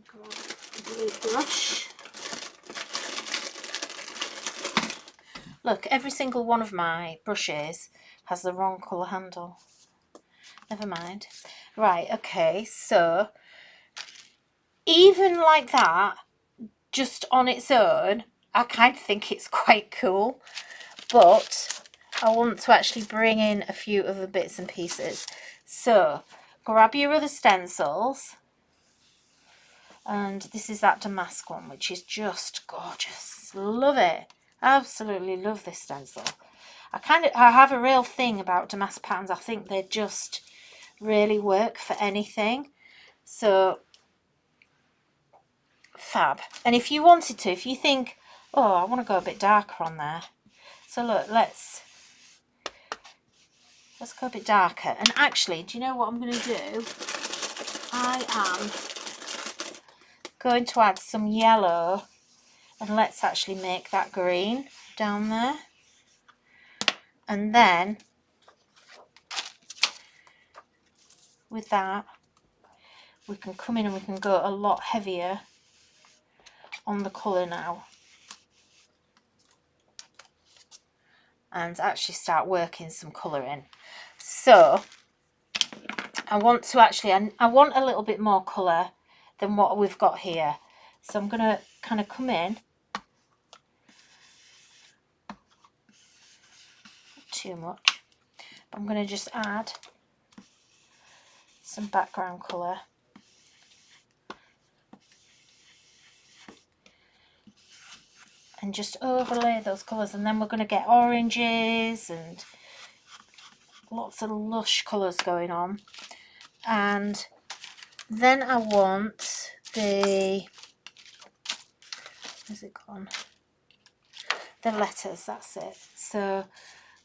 Grab a blue brush. Look, every single one of my brushes has the wrong colour handle. Never mind. Right, okay, so even like that, just on its own, I kind of think it's quite cool, but I want to actually bring in a few other bits and pieces. So grab your other stencils, and this is that damask one, which is just gorgeous. Love it. Absolutely love this stencil. I have a real thing about damask patterns. I think they just really work for anything. So fab. And if you wanted to, if you think, oh, I want to go a bit darker on there, so look, let's go a bit darker. And actually, do you know what I'm going to do? I am going to add some yellow, and let's actually make that green down there. And then with that, we can come in and we can go a lot heavier on the colour now, and actually start working some colour in. So I want to actually, I want a little bit more colour than what we've got here. So I'm going to kind of come in too much. I'm going to just add some background colour. And just overlay those colours, and then we're going to get oranges and lots of lush colours going on. And then I want the, where's it gone? The letters, that's it. So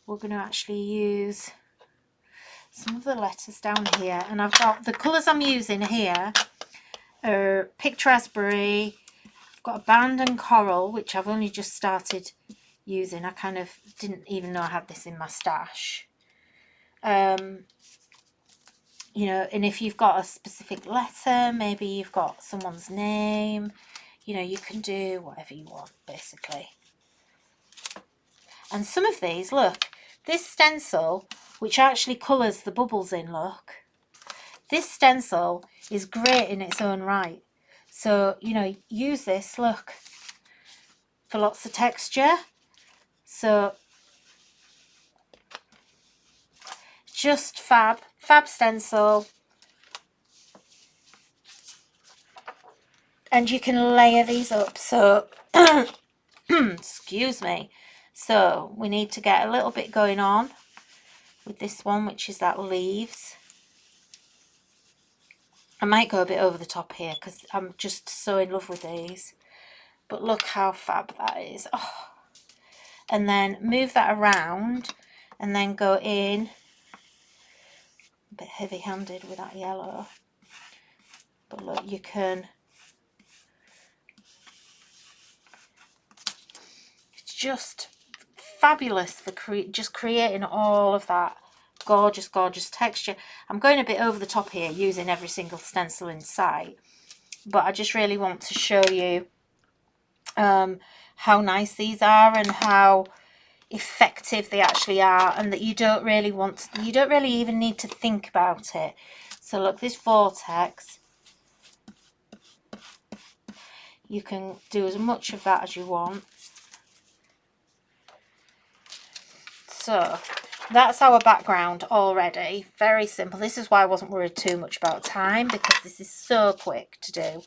we're going to actually use some of the letters down here, and I've got the colours I'm using here are Picked Raspberry. I've got Abandoned Coral, which I've only just started using. I kind of didn't even know I had this in my stash. You know, and if you've got a specific letter, maybe you've got someone's name, you know, you can do whatever you want, basically. And some of these, look, this stencil, which actually colours the bubbles in, look. This stencil is great in its own right. So, you know, use this, look, for lots of texture. So, just fab stencil. And you can layer these up. So, excuse me. So, we need to get a little bit going on with this one, which is that leaves. I might go a bit over the top here because I'm just so in love with these. But look how fab that is. Oh. And then move that around and then go in. A bit heavy-handed with that yellow. But look, you can... It's just fabulous for just creating all of that gorgeous, gorgeous texture. I'm going a bit over the top here using every single stencil in sight, but I just really want to show you how nice these are and how effective they actually are, and that you don't really even need to think about it. So look, this vortex, you can do as much of that as you want. So that's our background already. Very simple. This is why I wasn't worried too much about time, because this is so quick to do.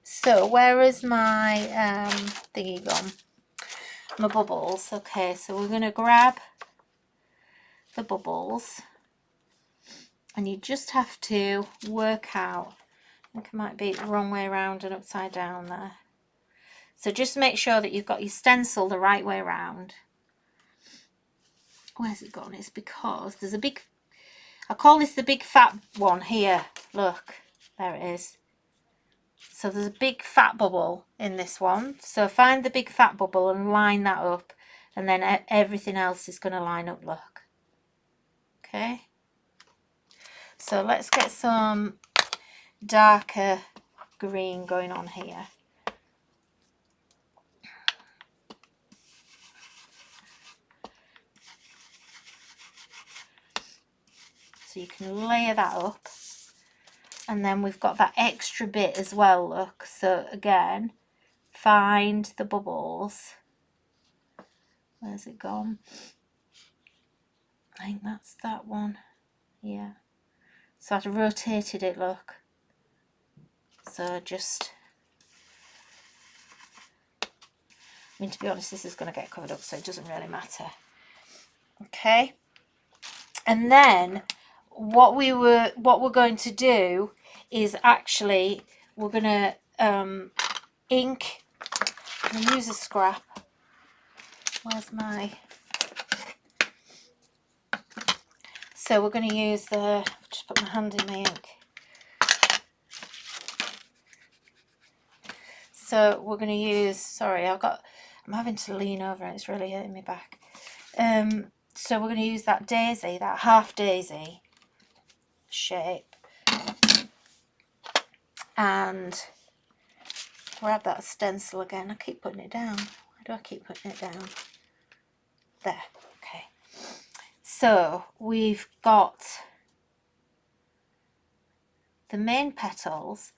So where is my thingy gone? My bubbles. Okay, so we're going to grab the bubbles, and you just have to work out. I think it might be the wrong way around and upside down there. So just make sure that you've got your stencil the right way around. Where's it gone? It's because there's a big, I call this the big fat one here. Look, there it is. So there's a big fat bubble in this one. So find the big fat bubble and line that up, and then everything else is going to line up, look. Okay. So let's get some darker green going on here. So you can layer that up, and then we've got that extra bit as well, look. So again, find the bubbles. Where's it gone? I think that's that one. Yeah. So I've rotated it, look. So just, I mean, to be honest, this is going to get covered up, so it doesn't really matter. Okay. And then what we're going to do is actually we're going to ink. I'm going to use a scrap. Where's my... So we're going to use the... Just put my hand in my ink. So we're going to use... Sorry, I'm having to lean over and it's really hurting my back. So we're going to use that daisy, that half daisy shape, and grab that stencil again. I keep putting it down. Why do I keep putting it down? There. Okay. So we've got the main petals.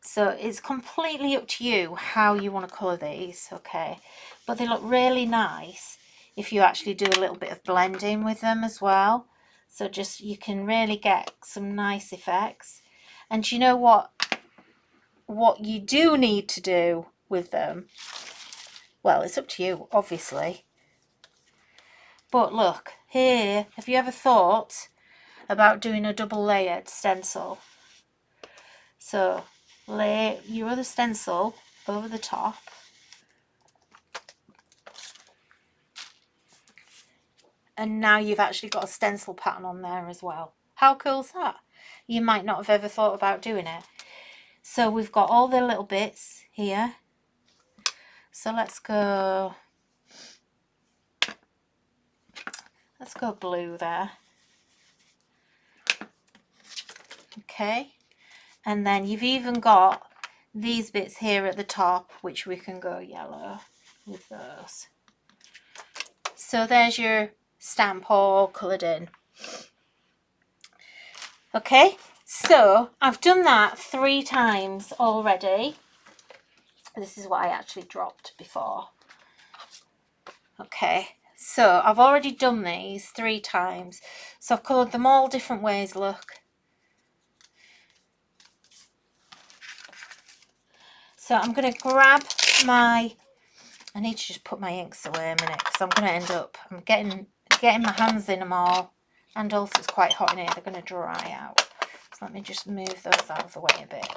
So it's completely up to you how you want to colour these, okay? But they look really nice if you actually do a little bit of blending with them as well. So just, you can really get some nice effects. And you know what you do need to do with them, well, it's up to you, obviously. But look, here, have you ever thought about doing a double layered stencil? So lay your other stencil over the top. And now you've actually got a stencil pattern on there as well. How cool is that? You might not have ever thought about doing it. So we've got all the little bits here. So let's go blue there. Okay. And then you've even got these bits here at the top, which we can go yellow with those. So there's your stamp all coloured in. Okay, so I've done that 3 times already. This is what I actually dropped before. Okay, so I've already done these 3 times. So I've coloured them all different ways, look. So I'm going to grab my, I need to just put my inks away a minute because I'm going to end up, I'm getting my hands in them all, and also it's quite hot in here, they're going to dry out. So let me just move those out of the way a bit.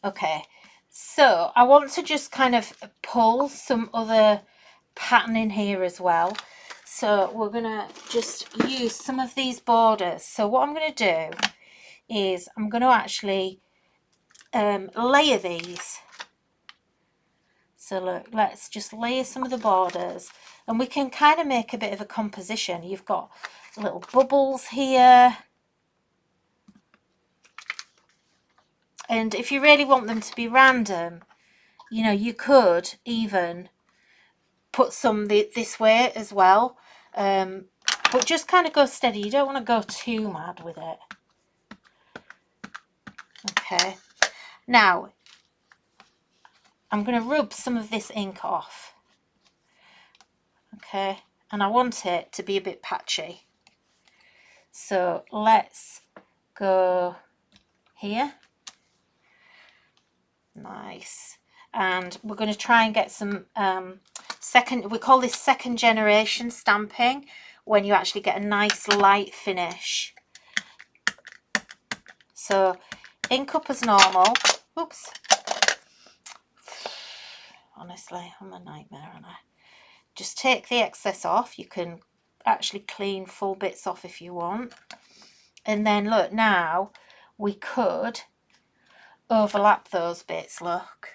Okay, so I want to just kind of pull some other pattern in here as well. So we're going to just use some of these borders. So what I'm going to do is I'm going to actually layer these. So look, let's just layer some of the borders, and we can kind of make a bit of a composition. You've got little bubbles here, and if you really want them to be random, you know, you could even put some this way as well, but just kind of go steady. You don't want to go too mad with it. Okay, now I'm going to rub some of this ink off. Okay, and I want it to be a bit patchy. So let's go here. Nice. And we're going to try and get some we call this second generation stamping, when you actually get a nice light finish. So ink up as normal. Oops. Honestly, I'm a nightmare, aren't I? Just take the excess off. You can actually clean full bits off if you want. And then look, now we could overlap those bits, look.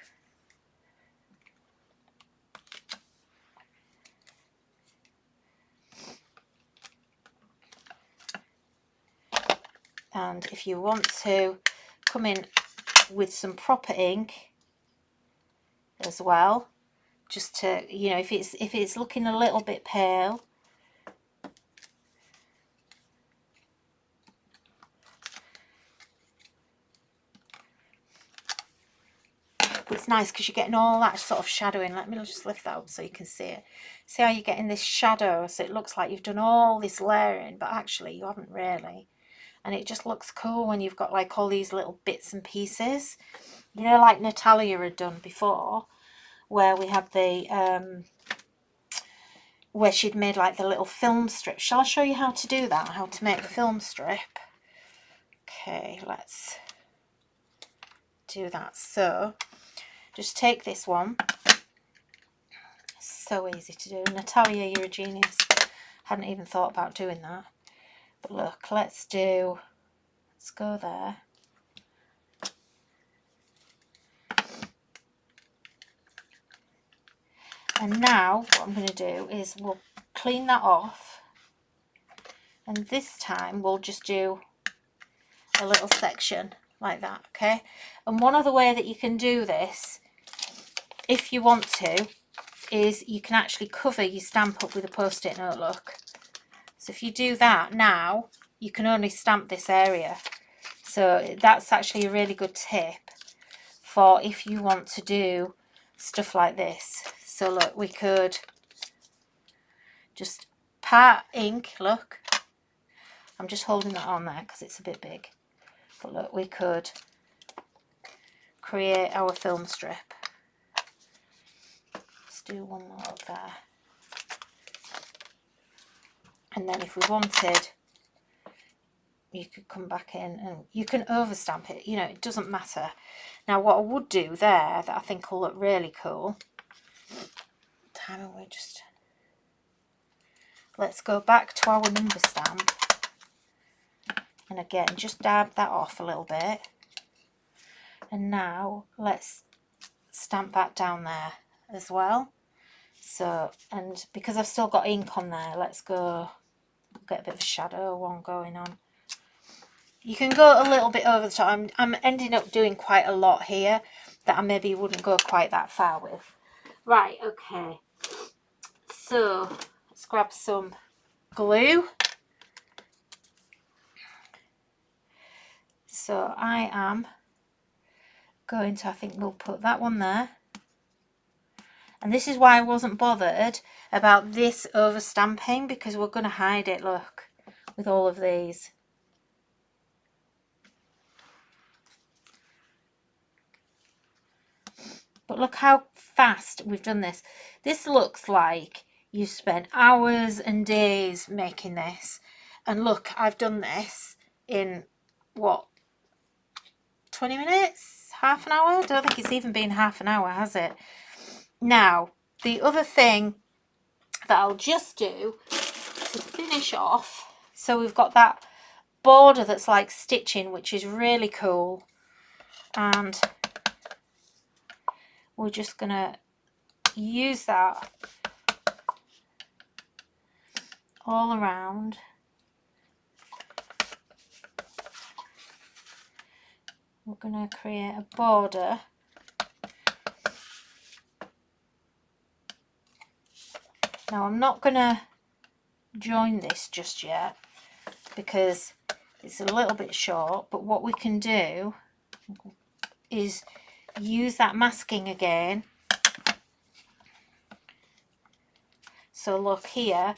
And if you want to come in with some proper ink as well, just to, you know, if it's looking a little bit pale, it's nice because you're getting all that sort of shadowing. Let me just lift that up so you can see it. See how you're getting this shadow, so it looks like you've done all this layering, but actually you haven't really. And it just looks cool when you've got like all these little bits and pieces, you know, like Natalia had done before, where we had the where she'd made like the little film strip. Shall I show you how to do that, how to make the film strip? Okay, let's do that. So just take this one. So easy to do. Natalia, you're a genius. Hadn't even thought about doing that. But look, let's go there. And now what I'm going to do is we'll clean that off. And this time we'll just do a little section like that, okay? And one other way that you can do this, if you want to, is you can actually cover your stamp up with a post-it note, look. So if you do that now, you can only stamp this area. So that's actually a really good tip for if you want to do stuff like this. So look, we could just part ink, look. I'm just holding that on there because it's a bit big. But look, we could create our film strip. Let's do one more up there. And then if we wanted, you could come back in and you can overstamp it, you know, it doesn't matter. Now what I would do there that I think will look really cool, let's go back to our number stamp, and again just dab that off a little bit, and now let's stamp that down there as well. So, and because I've still got ink on there, let's go get a bit of a shadow one going on. You can go a little bit over the top. I'm ending up doing quite a lot here that I maybe wouldn't go quite that far with. Right, okay. So let's grab some glue. So I am going to, I think we'll put that one there. And this is why I wasn't bothered about this over stamping, because we're going to hide it, look, with all of these. But look how fast we've done this. This looks like you spent hours and days making this. And look, I've done this in, what, 20 minutes? Half an hour? I don't think it's even been half an hour, has it? Now, the other thing that I'll just do to finish off, so we've got that border that's like stitching, which is really cool. And we're just going to use that all around. We're going to create a border. Now I'm not going to join this just yet because it's a little bit short, but what we can do is use that masking again. So look here,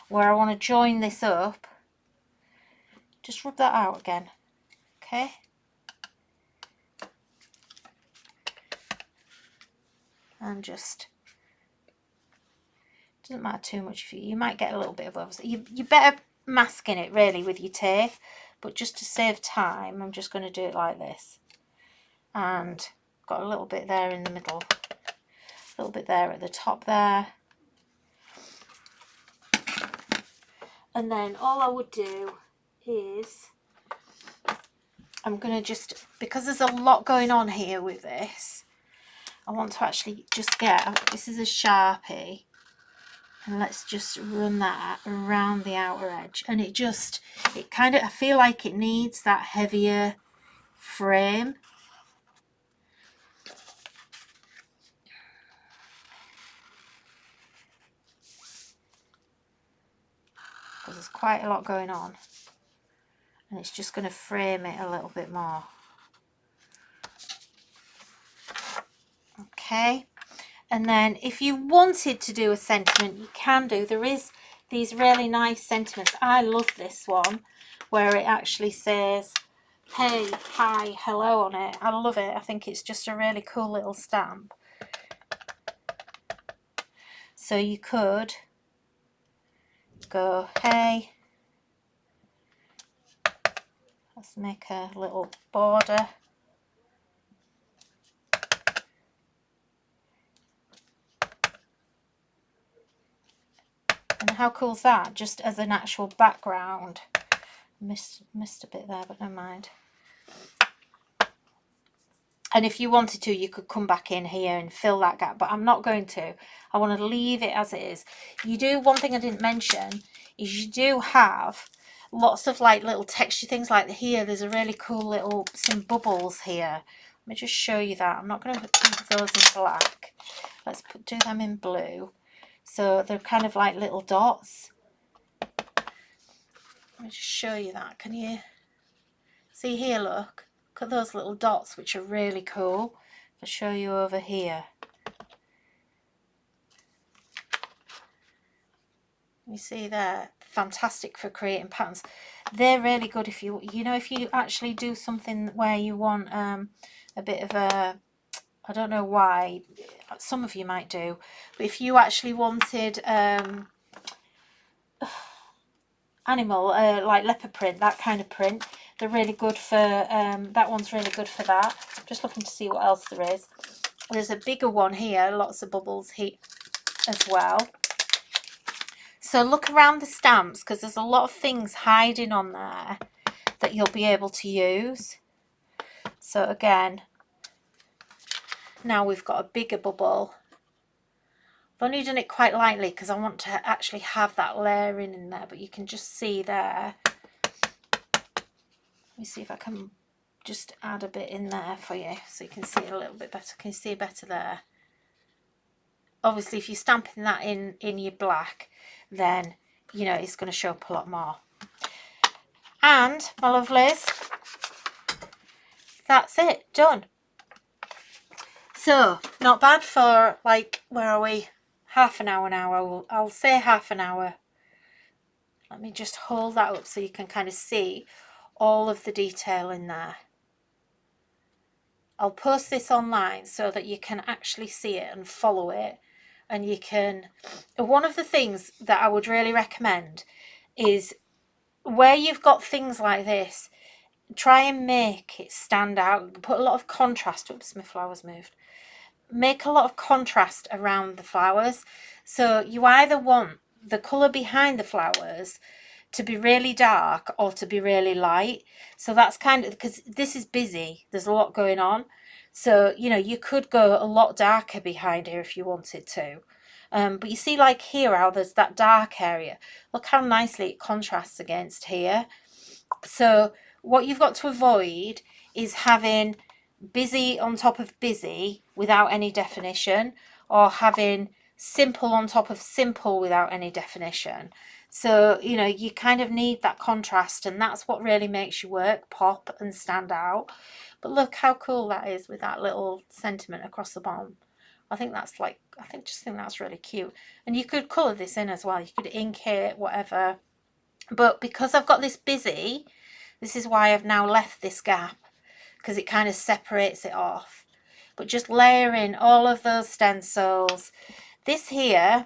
where I want to join this up, just rub that out again, okay? And just, doesn't matter too much if you might get a little bit of oversight. You better masking it really with your tape, but just to save time, I'm just going to do it like this. And got a little bit there in the middle, a little bit there at the top there. And then all I would do is, I'm going to just, because there's a lot going on here with this, I want to actually just get, this is a Sharpie, and let's just run that around the outer edge. And it just, it kind of, I feel like it needs that heavier frame. Because there's quite a lot going on. And it's just going to frame it a little bit more. Okay. And then if you wanted to do a sentiment, you can do. There is these really nice sentiments. I love this one where it actually says, hey, hi, hello on it. I love it. I think it's just a really cool little stamp. So you could go, hey, let's make a little border. And how cool is that? Just as an actual background. Missed a bit there, but never mind. And if you wanted to, you could come back in here and fill that gap, but I'm not going to. I want to leave it as it is. You do, one thing I didn't mention is you do have lots of like little texture things, like here there's a really cool little, some bubbles here. Let me just show you that. I'm not going to put those in black. Let's do them in blue. So they're kind of like little dots. Let me just show you that. Can you see here? Look at those little dots, which are really cool. I'll show you over here. You see there, fantastic for creating patterns. They're really good if you know, if you actually do something where you want a bit of a, I don't know why, some of you might do, but if you actually wanted animal, like leopard print, that kind of print, they're really good for, that one's really good for that. I'm just looking to see what else there is. There's a bigger one here, lots of bubbles here as well. So look around the stamps, because there's a lot of things hiding on there that you'll be able to use. So again, now we've got a bigger bubble. I've only done it quite lightly because I want to actually have that layering in there, but you can just see there. Let me see if I can just add a bit in there for you so you can see it a little bit better. Can you see better there? Obviously, if you're stamping that in your black, then, you know, it's going to show up a lot more. And, my lovelies, that's it, done. So, not bad for, like, where are we? Half an hour now. I'll say half an hour. Let me just hold that up so you can kind of see all of the detail in there. I'll post this online so that you can actually see it and follow it. And you can, one of the things that I would really recommend is where you've got things like this, try and make it stand out. Put a lot of contrast. Oops, my flowers moved. Make a lot of contrast around the flowers. So you either want the colour behind the flowers to be really dark or to be really light. So that's kind of, because this is busy, there's a lot going on. So, you know, you could go a lot darker behind here if you wanted to. But you see, like here, how there's that dark area. Look how nicely it contrasts against here. So what you've got to avoid is having busy on top of busy without any definition, or having simple on top of simple without any definition. So, you know, you kind of need that contrast, and that's what really makes your work pop and stand out. But look how cool that is with that little sentiment across the bottom. I think that's like, just think that's really cute. And you could colour this in as well. You could ink it, whatever. But because I've got this busy, this is why I've now left this gap, because it kind of separates it off. But just layering all of those stencils. This here,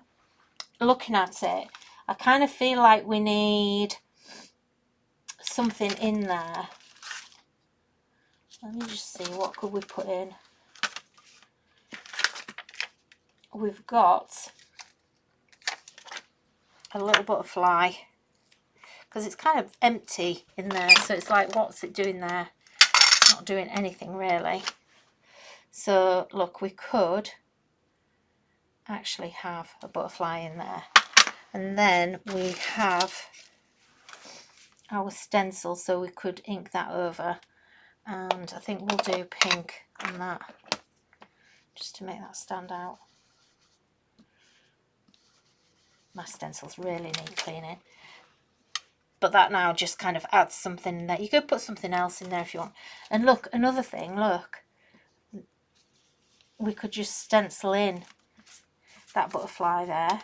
looking at it, I kind of feel like we need something in there. Let me just see, what could we put in? We've got a little butterfly, because it's kind of empty in there. So it's like, what's it doing there? Not doing anything really. So look, we could actually have a butterfly in there. And then we have our stencil, so we could ink that over. And I think we'll do pink on that, just to make that stand out. My stencils really need cleaning. But that now just kind of adds something in there. You could put something else in there if you want. And look, another thing, look. We could just stencil in that butterfly there.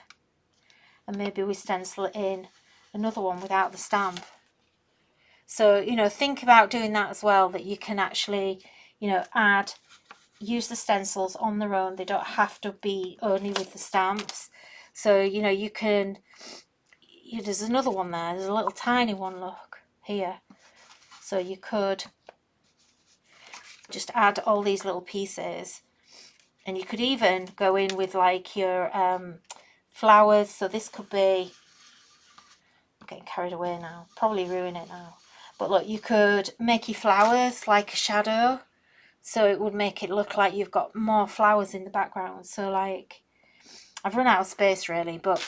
And maybe we stencil in another one without the stamp. So, you know, think about doing that as well, that you can actually, you know, use the stencils on their own. They don't have to be only with the stamps. So, you know, you can, there's another one there. There's a little tiny one, look, here. So you could just add all these little pieces. And you could even go in with like your flowers. So this could be, I'm getting carried away now, probably ruin it now. But look, you could make your flowers like a shadow. So it would make it look like you've got more flowers in the background. So like, I've run out of space really, but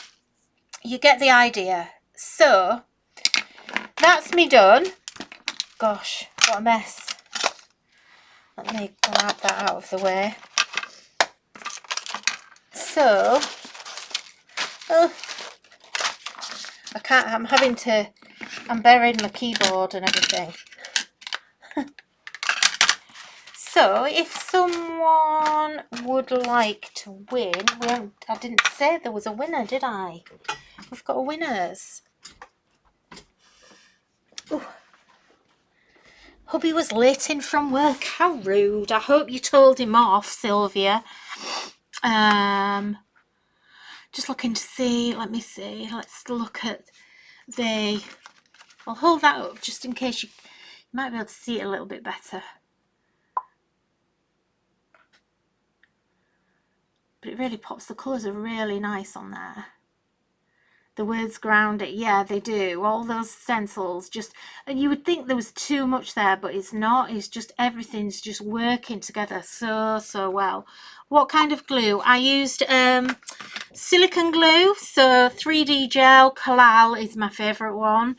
you get the idea. So that's me done. Gosh, what a mess. Let me grab that out of the way. So, I can't, I'm burying my keyboard and everything. So, if someone would like to win, I didn't say there was a winner, did I? we've got winners. Ooh. Hubby was late in from work. How rude. I hope you told him off, Sylvia. Just looking to see. Let me see. Let's look at the... I'll hold that up just in case you might be able to see it a little bit better. But it really pops. The colours are really nice on there. The words ground it, yeah, they do. All those stencils, just, and you would think there was too much there, but it's not. It's just everything's just working together so well. What kind of glue? I used silicone glue, so 3D gel. Kalal is my favourite one.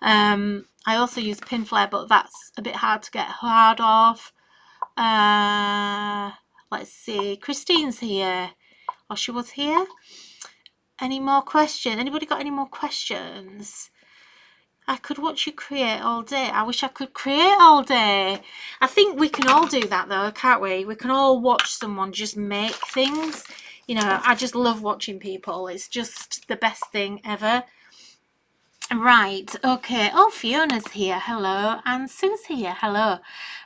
I also use pin flare, but that's a bit hard to get hard off. Let's see, Christine's here, or she was here. Any more questions? Anybody got any more questions? I could watch you create all day. I wish I could create all day. I think we can all do that though, can't we? We can all watch someone just make things. You know, I just love watching people. It's just the best thing ever. Right, okay. Oh, Fiona's here. Hello. And Sue's here. Hello.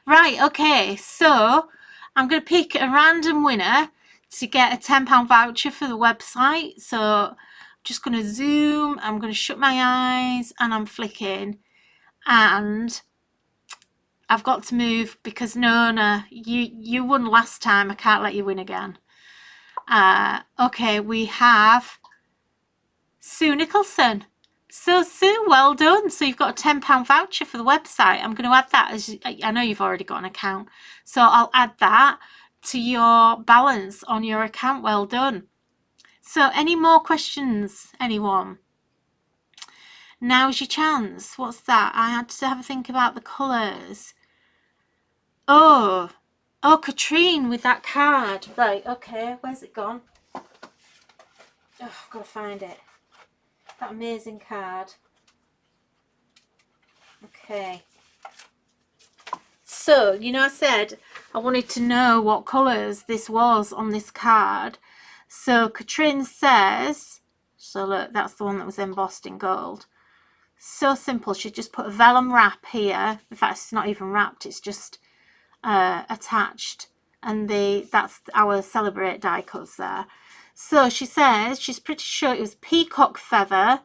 Right, okay. So I'm going to pick a random winner to get a £10 voucher for the website. So I'm just going to zoom. I'm going to shut my eyes and I'm flicking. And I've got to move because Nona, you won last time. I can't let you win again. Okay, we have Sue Nicholson. So Sue, well done. So you've got a £10 voucher for the website. I'm going to add that, as I know you've already got an account, so I'll add that to your balance on your account. Well done. So any more questions, anyone? Now's your chance. What's that? I had to have a think about the colours. Oh, Katrine with that card. Right, okay, where's it gone? Oh, I've got to find it. That amazing card. Okay. So, you know, I said I wanted to know what colours this was on this card. So Katrine says, so look, that's the one that was embossed in gold. So simple. She just put a vellum wrap here. In fact, it's not even wrapped. It's just attached. And that's our Celebrate die cuts there. So she says she's pretty sure it was peacock feather,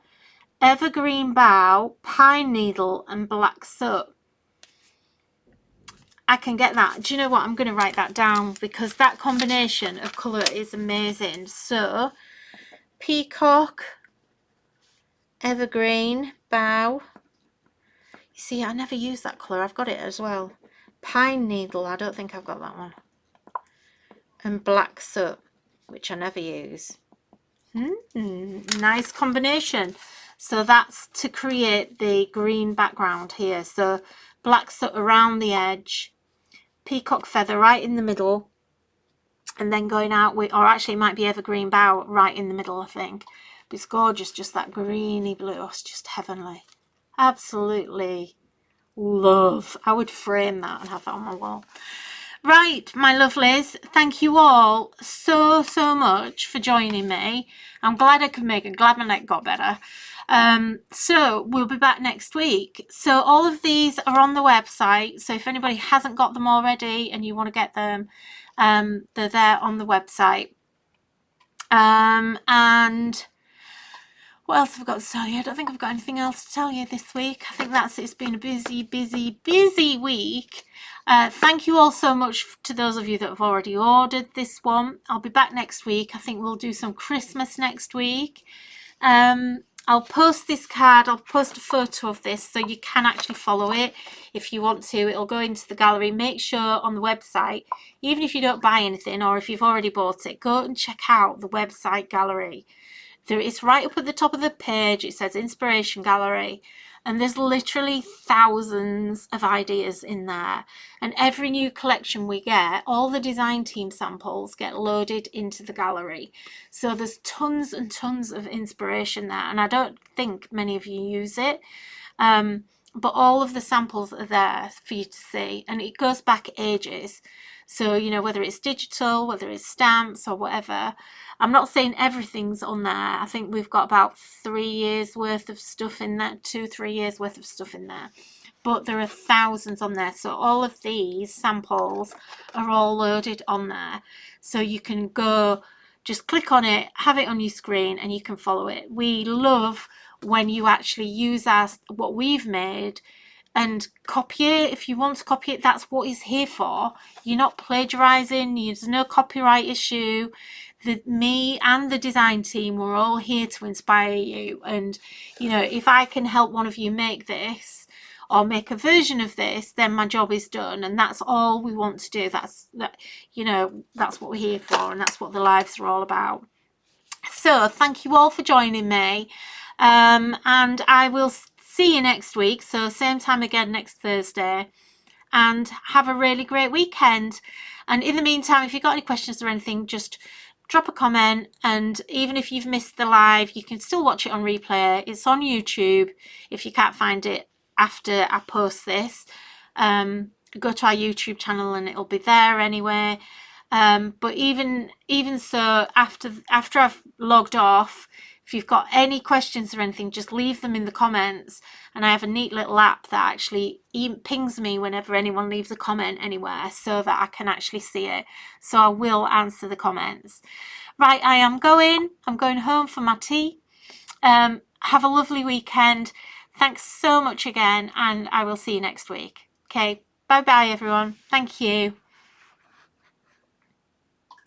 evergreen bough, pine needle and black soot. I can get that. Do you know what? I'm going to write that down because that combination of colour is amazing. So peacock, evergreen, bough. You see, I never use that colour. I've got it as well. Pine needle. I don't think I've got that one. And black soot, which I never use. Nice combination. So that's to create the green background here. So black soot around the edge, peacock feather right in the middle, and then going out with, or actually it might be evergreen bough right in the middle, I think. But it's gorgeous, just that greeny blue. It's just heavenly. Absolutely love. I would frame that and have that on my wall. Right, my lovelies, thank you all so much for joining me. I'm glad I could make it. Glad my neck got better. So we'll be back next week. So all of these are on the website. So if anybody hasn't got them already and you want to get them, they're there on the website. And what else have I got to tell you? I don't think I've got anything else to tell you this week. I think that's it. It's been a busy week. Thank you all so much to those of you that have already ordered this one. I'll be back next week. I think we'll do some Christmas next week. I'll post this card. I'll post a photo of this so you can actually follow it if you want to. It'll go into the gallery. Make sure on the website, even if you don't buy anything or if you've already bought it, go and check out the website gallery. It's right up at the top of the page. It says Inspiration Gallery, and there's literally thousands of ideas in there. And every new collection we get, all the design team samples get loaded into the gallery. So there's tons and tons of inspiration there, and I don't think many of you use it. But all of the samples are there for you to see, and it goes back ages. So, you know, whether it's digital, whether it's stamps or whatever, I'm not saying everything's on there. I think we've got about 3 years worth of stuff in there, 2-3 years worth of stuff in there. But there are thousands on there. So all of these samples are all loaded on there. So you can go, just click on it, have it on your screen, and you can follow it. We love when you actually use what we've made and copy it. If you want to copy it, that's what it's here for. You're not plagiarizing. There's no copyright issue. Me and the design team, we're all here to inspire you. And, you know, if I can help one of you make this or make a version of this, then my job is done. And that's all we want to do. That's what we're here for. And that's what the lives are all about. So thank you all for joining me. And I will see you next week. So same time again next Thursday. And have a really great weekend. And in the meantime, if you've got any questions or anything, just drop a comment. And even if you've missed the live, you can still watch it on replay. It's on YouTube. If you can't find it after I post this, go to our YouTube channel and it'll be there anyway. But even so, after I've logged off, if you've got any questions or anything, just leave them in the comments. And I have a neat little app that actually pings me whenever anyone leaves a comment anywhere, so that I can actually see it. So I will answer the comments. Right, I'm going home for my tea. Have a lovely weekend. Thanks so much again, and I will see you next week. Okay, bye bye everyone. Thank you.